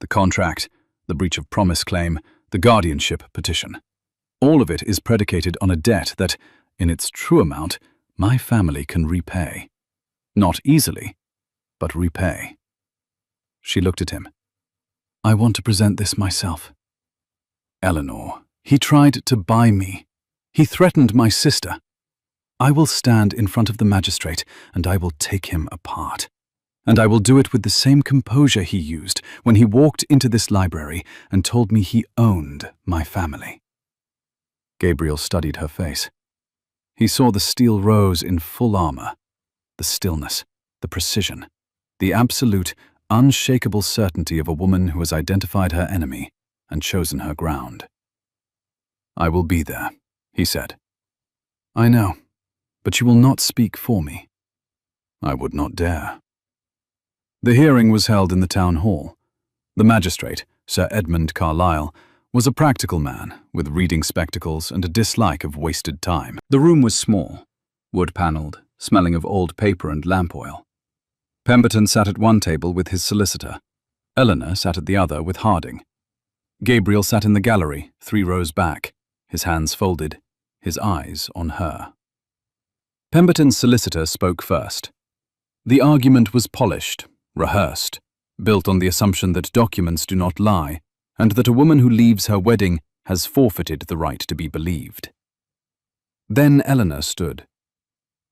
The contract, the breach of promise claim, the guardianship petition. All of it is predicated on a debt that, in its true amount, my family can repay. Not easily, but repay. She looked at him. I want to present this myself. Eleanor, he tried to buy me. He threatened my sister. I will stand in front of the magistrate and I will take him apart. And I will do it with the same composure he used when he walked into this library and told me he owned my family. Gabriel studied her face. He saw the steel rose in full armor, the stillness, the precision, the absolute, unshakable certainty of a woman who has identified her enemy and chosen her ground. I will be there, he said. I know, but you will not speak for me. I would not dare. The hearing was held in the town hall. The magistrate, Sir Edmund Carlyle, was a practical man with reading spectacles and a dislike of wasted time. The room was small, wood-panelled, smelling of old paper and lamp oil. Pemberton sat at one table with his solicitor. Eleanor sat at the other with Harding. Gabriel sat in the gallery, 3 rows back, his hands folded, his eyes on her. Pemberton's solicitor spoke first. The argument was polished, rehearsed, built on the assumption that documents do not lie, and that a woman who leaves her wedding has forfeited the right to be believed. Then Eleanor stood.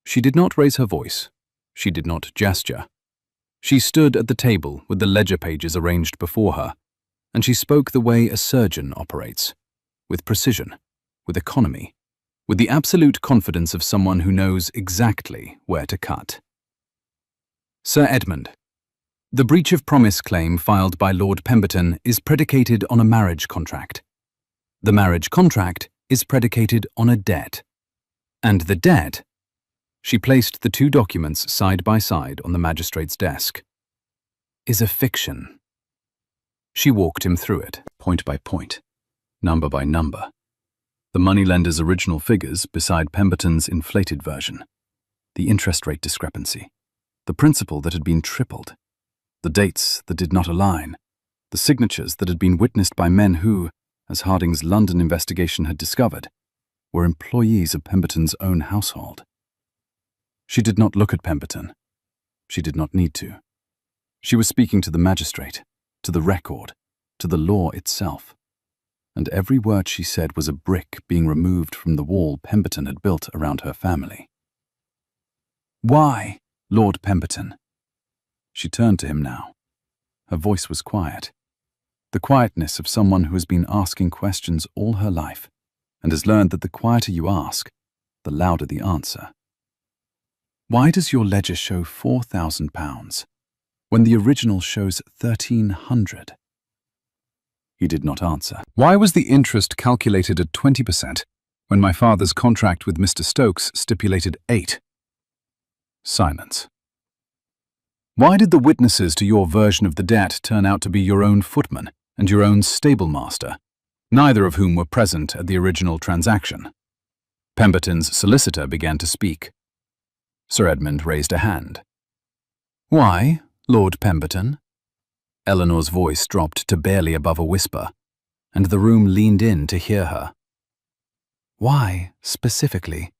She did not raise her voice. She did not gesture. She stood at the table with the ledger pages arranged before her, and she spoke the way a surgeon operates, with precision, with economy, with the absolute confidence of someone who knows exactly where to cut. Sir Edmund, the breach of promise claim filed by Lord Pemberton is predicated on a marriage contract. The marriage contract is predicated on a debt. And the debt, she placed the 2 documents side by side on the magistrate's desk, is a fiction. She walked him through it, point by point, number by number. The moneylender's original figures beside Pemberton's inflated version, the interest rate discrepancy, the principal that had been tripled. The dates that did not align, the signatures that had been witnessed by men who, as Harding's London investigation had discovered, were employees of Pemberton's own household. She did not look at Pemberton. She did not need to. She was speaking to the magistrate, to the record, to the law itself. And every word she said was a brick being removed from the wall Pemberton had built around her family. "Why, Lord Pemberton?" She turned to him now. Her voice was quiet. The quietness of someone who has been asking questions all her life and has learned that the quieter you ask, the louder the answer. "Why does your ledger show £4,000 when the original shows 1,300? He did not answer. "Why was the interest calculated at 20% when my father's contract with Mr. Stokes stipulated 8? Silence. "Why did the witnesses to your version of the debt turn out to be your own footman and your own stablemaster, neither of whom were present at the original transaction?" Pemberton's solicitor began to speak. Sir Edmund raised a hand. "Why, Lord Pemberton?" Eleanor's voice dropped to barely above a whisper, and the room leaned in to hear her. "Why, specifically,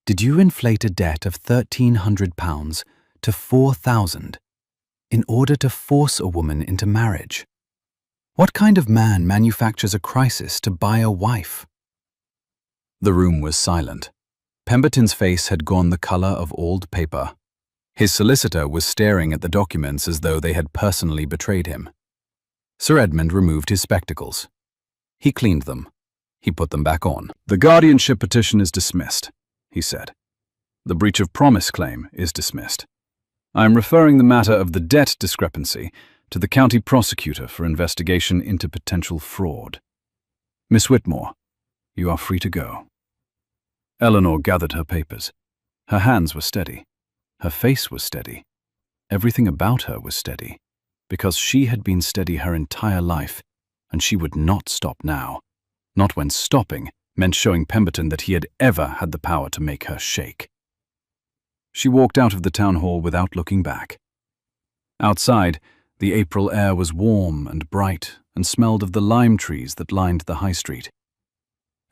did you inflate a debt of £1,300 to 4,000 in order to force a woman into marriage? What kind of man manufactures a crisis to buy a wife?" The room was silent. Pemberton's face had gone the color of old paper. His solicitor was staring at the documents as though they had personally betrayed him. Sir Edmund removed his spectacles. He cleaned them. He put them back on. "The guardianship petition is dismissed," he said. "The breach of promise claim is dismissed. I am referring the matter of the debt discrepancy to the county prosecutor for investigation into potential fraud. Miss Whitmore, you are free to go." Eleanor gathered her papers. Her hands were steady. Her face was steady. Everything about her was steady, because she had been steady her entire life, and she would not stop now. Not when stopping meant showing Pemberton that he had ever had the power to make her shake. She walked out of the town hall without looking back. Outside, the April air was warm and bright and smelled of the lime trees that lined the high street.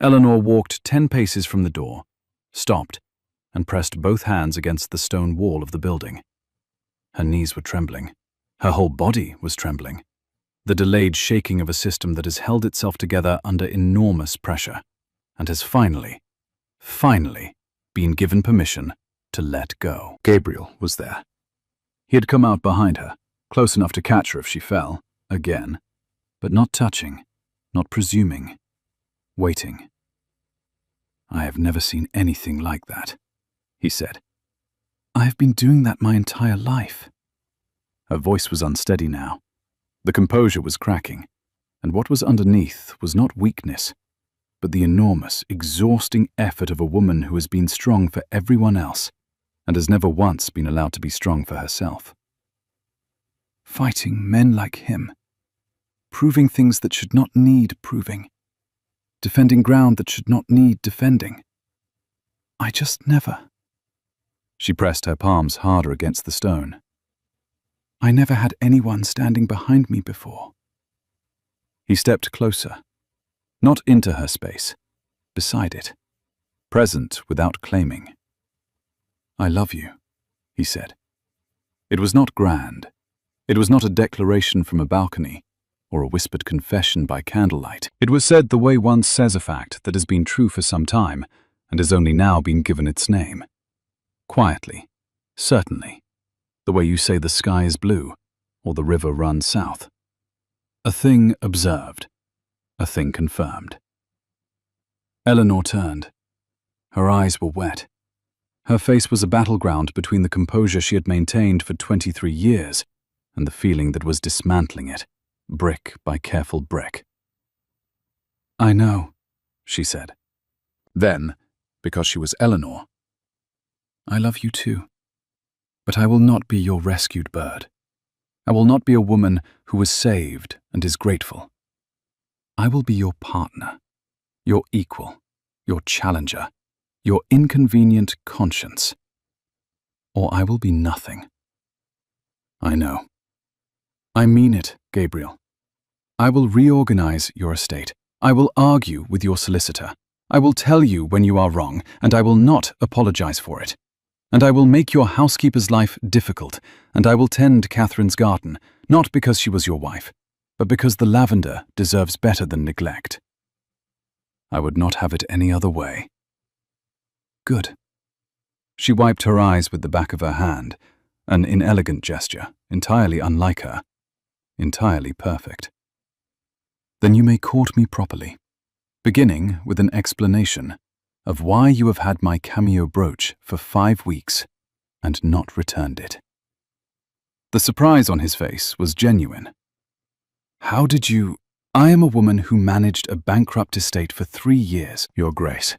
Eleanor walked 10 paces from the door, stopped, and pressed both hands against the stone wall of the building. Her knees were trembling. Her whole body was trembling. The delayed shaking of a system that has held itself together under enormous pressure and has finally been given permission to let go. Gabriel was there. He had come out behind her, close enough to catch her if she fell, again, but not touching, not presuming, waiting. "I have never seen anything like that," he said. "I have been doing that my entire life." Her voice was unsteady now. The composure was cracking, and what was underneath was not weakness, but the enormous, exhausting effort of a woman who has been strong for everyone else and has never once been allowed to be strong for herself. Fighting men like him, proving things that should not need proving, defending ground that should not need defending. I just never. She pressed her palms harder against the stone. I never had anyone standing behind me before. He stepped closer, not into her space, beside it, present without claiming. "I love you," he said. It was not grand. It was not a declaration from a balcony or a whispered confession by candlelight. It was said the way one says a fact that has been true for some time and has only now been given its name. Quietly, certainly, the way you say the sky is blue or the river runs south. A thing observed, a thing confirmed. Eleanor turned. Her eyes were wet. Her face was a battleground between the composure she had maintained for 23 years and the feeling that was dismantling it, brick by careful brick. "I know," she said. Then, because she was Eleanor, "I love you too. But I will not be your rescued bird. I will not be a woman who was saved and is grateful. I will be your partner, your equal, your challenger, your inconvenient conscience. Or I will be nothing." "I know," I mean it, Gabriel. I will reorganize your estate. I will argue with your solicitor. I will tell you when you are wrong, and I will not apologize for it. And I will make your housekeeper's life difficult, and I will tend Catherine's garden, not because she was your wife, but because the lavender deserves better than neglect. I would not have it any other way. Good. She wiped her eyes with the back of her hand, an inelegant gesture, entirely unlike her, entirely perfect. Then you may court me properly, beginning with an explanation of why you have had my cameo brooch for 5 weeks and not returned it. The surprise on his face was genuine. How did you... I am a woman who managed a bankrupt estate for 3 years, Your Grace.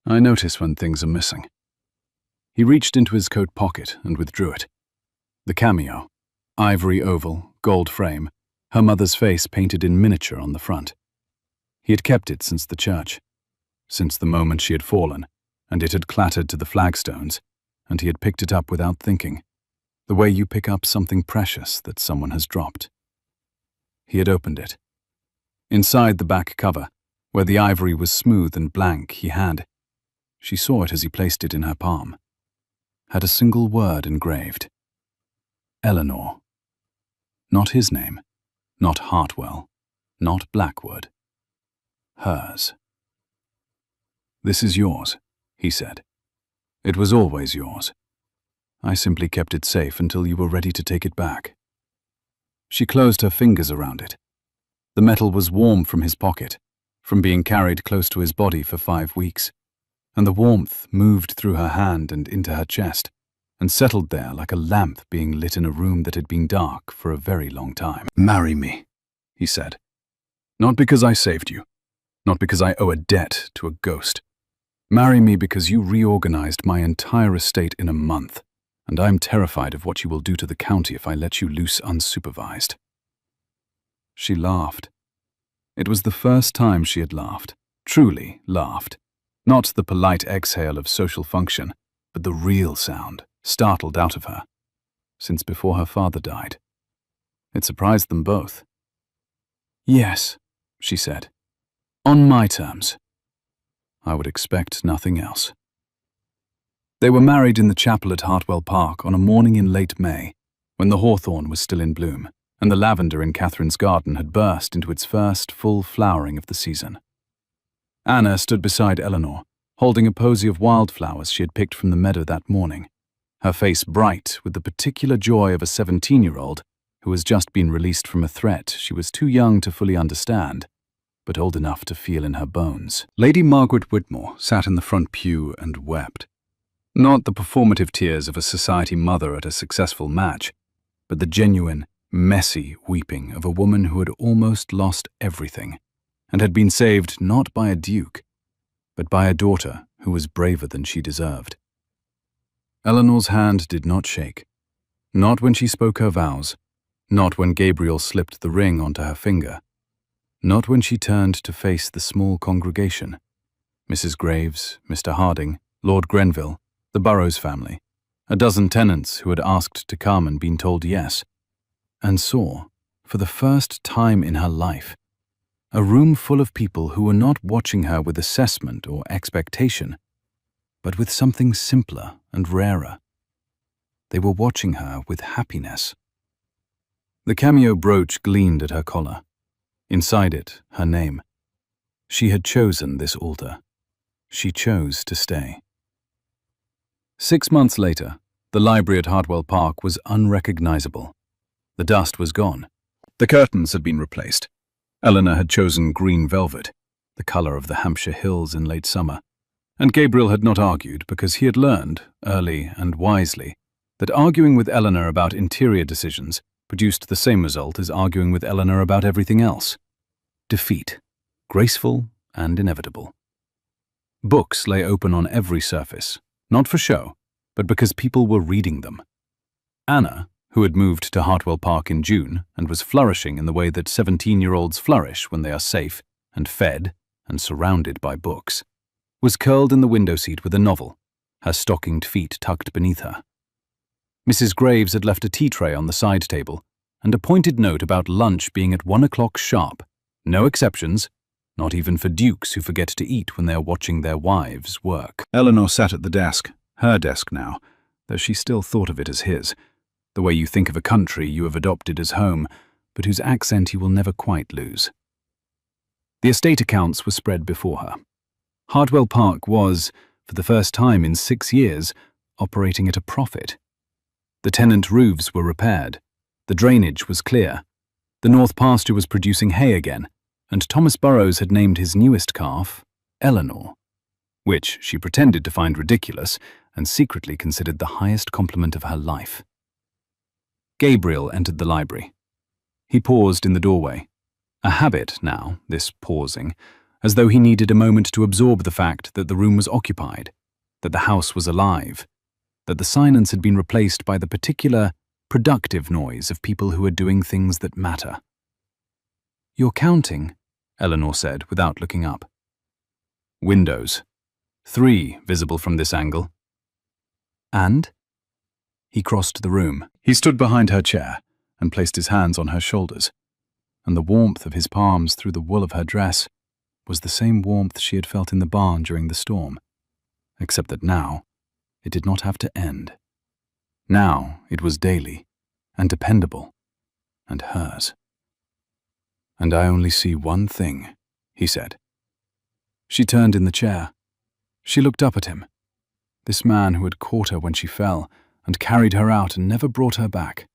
I notice when things are missing. He reached into his coat pocket and withdrew it. The cameo, ivory oval, gold frame, her mother's face painted in miniature on the front. He had kept it since the church, since the moment she had fallen, and it had clattered to the flagstones, and he had picked it up without thinking, the way you pick up something precious that someone has dropped. He had opened it. Inside the back cover, where the ivory was smooth and blank, he had, she saw it as he placed it in her palm, had a single word engraved. Eleanor. Not his name, not Hartwell, not Blackwood. Hers. This is yours, he said. It was always yours. I simply kept it safe until you were ready to take it back. She closed her fingers around it. The metal was warm from his pocket, from being carried close to his body for 5 weeks, and the warmth moved through her hand and into her chest, and settled there like a lamp being lit in a room that had been dark for a very long time. Marry me, he said. Not because I saved you, not because I owe a debt to a ghost. Marry me because you reorganized my entire estate in a month, and I'm terrified of what you will do to the county if I let you loose unsupervised. She laughed. It was the first time she had laughed, truly laughed. Not the polite exhale of social function, but the real sound, startled out of her, since before her father died. It surprised them both. Yes, she said, on my terms. I would expect nothing else. They were married in the chapel at Hartwell Park on a morning in late May, when the hawthorn was still in bloom, and the lavender in Catherine's garden had burst into its first full flowering of the season. Anna stood beside Eleanor, holding a posy of wildflowers she had picked from the meadow that morning, her face bright with the particular joy of a 17-year-old who has just been released from a threat she was too young to fully understand, but old enough to feel in her bones. Lady Margaret Whitmore sat in the front pew and wept. Not the performative tears of a society mother at a successful match, but the genuine, messy weeping of a woman who had almost lost everything, and had been saved not by a duke, but by a daughter who was braver than she deserved. Eleanor's hand did not shake, not when she spoke her vows, not when Gabriel slipped the ring onto her finger, not when she turned to face the small congregation, Mrs. Graves, Mr. Harding, Lord Grenville, the Burrows family, a dozen tenants who had asked to come and been told yes, and saw, for the first time in her life, a room full of people who were not watching her with assessment or expectation, but with something simpler and rarer. They were watching her with happiness. The cameo brooch gleamed at her collar. Inside it, her name. She had chosen this altar. She chose to stay. 6 months later, the library at Hartwell Park was unrecognizable. The dust was gone. The curtains had been replaced. Eleanor had chosen green velvet, the color of the Hampshire hills in late summer, and Gabriel had not argued because he had learned, early and wisely, that arguing with Eleanor about interior decisions produced the same result as arguing with Eleanor about everything else. Defeat, graceful and inevitable. Books lay open on every surface, not for show, but because people were reading them. Anna, who had moved to Hartwell Park in June and was flourishing in the way that 17-year-olds flourish when they are safe and fed and surrounded by books, was curled in the window seat with a novel, her stockinged feet tucked beneath her. Mrs. Graves had left a tea tray on the side table, and a pointed note about lunch being at 1 o'clock sharp. No exceptions, not even for dukes who forget to eat when they are watching their wives work. Eleanor sat at the desk, her desk now, though she still thought of it as his, the way you think of a country you have adopted as home, but whose accent you will never quite lose. The estate accounts were spread before her. Hartwell Park was, for the first time in 6 years, operating at a profit. The tenant roofs were repaired, the drainage was clear, the north pasture was producing hay again, and Thomas Burrows had named his newest calf Eleanor, which she pretended to find ridiculous and secretly considered the highest compliment of her life. Gabriel entered the library. He paused in the doorway. A habit now, this pausing, as though he needed a moment to absorb the fact that the room was occupied, that the house was alive, that the silence had been replaced by the particular, productive noise of people who are doing things that matter. "You're counting," Eleanor said without looking up. "Windows. 3 visible from this angle." "And?" He crossed the room. He stood behind her chair and placed his hands on her shoulders, and the warmth of his palms through the wool of her dress was the same warmth she had felt in the barn during the storm, except that now it did not have to end. Now it was daily and dependable, and hers. "And I only see one thing," he said. She turned in the chair. She looked up at him, this man who had caught her when she fell and carried her out and never brought her back.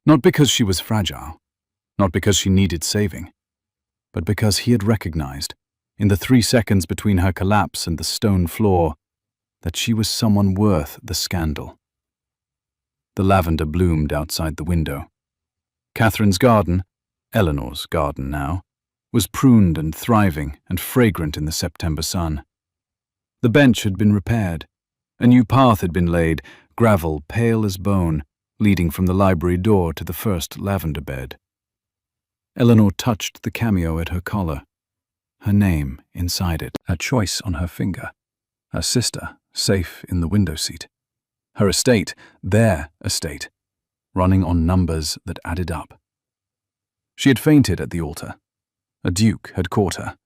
Not because she was fragile, not because she needed saving, but because he had recognized, in the 3 seconds between her collapse and the stone floor, that she was someone worth the scandal. The lavender bloomed outside the window. Catherine's garden, Eleanor's garden now, was pruned and thriving and fragrant in the September sun. The bench had been repaired. A new path had been laid, gravel pale as bone, leading from the library door to the first lavender bed. Eleanor touched the cameo at her collar, her name inside it, a choice on her finger, her sister safe in the window seat, her estate, their estate, running on numbers that added up. She had fainted at the altar. A duke had caught her.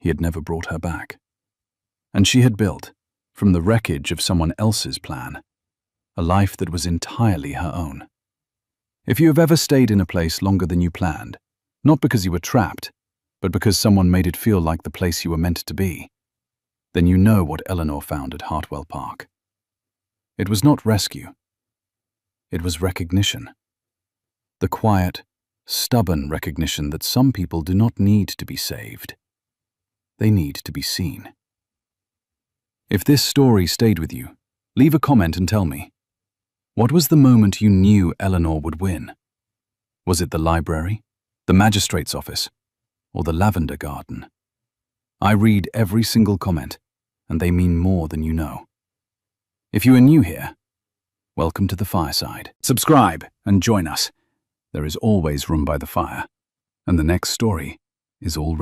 He had never brought her back. And she had built, from the wreckage of someone else's plan, a life that was entirely her own. If you have ever stayed in a place longer than you planned, not because you were trapped, but because someone made it feel like the place you were meant to be, then you know what Eleanor found at Hartwell Park. It was not rescue. It was recognition. The quiet, stubborn recognition that some people do not need to be saved. They need to be seen. If this story stayed with you, leave a comment and tell me. What was the moment you knew Eleanor would win? Was it the library, the magistrate's office, or the lavender garden? I read every single comment, and they mean more than you know. If you are new here, welcome to the fireside. Subscribe and join us. There is always room by the fire, and the next story is already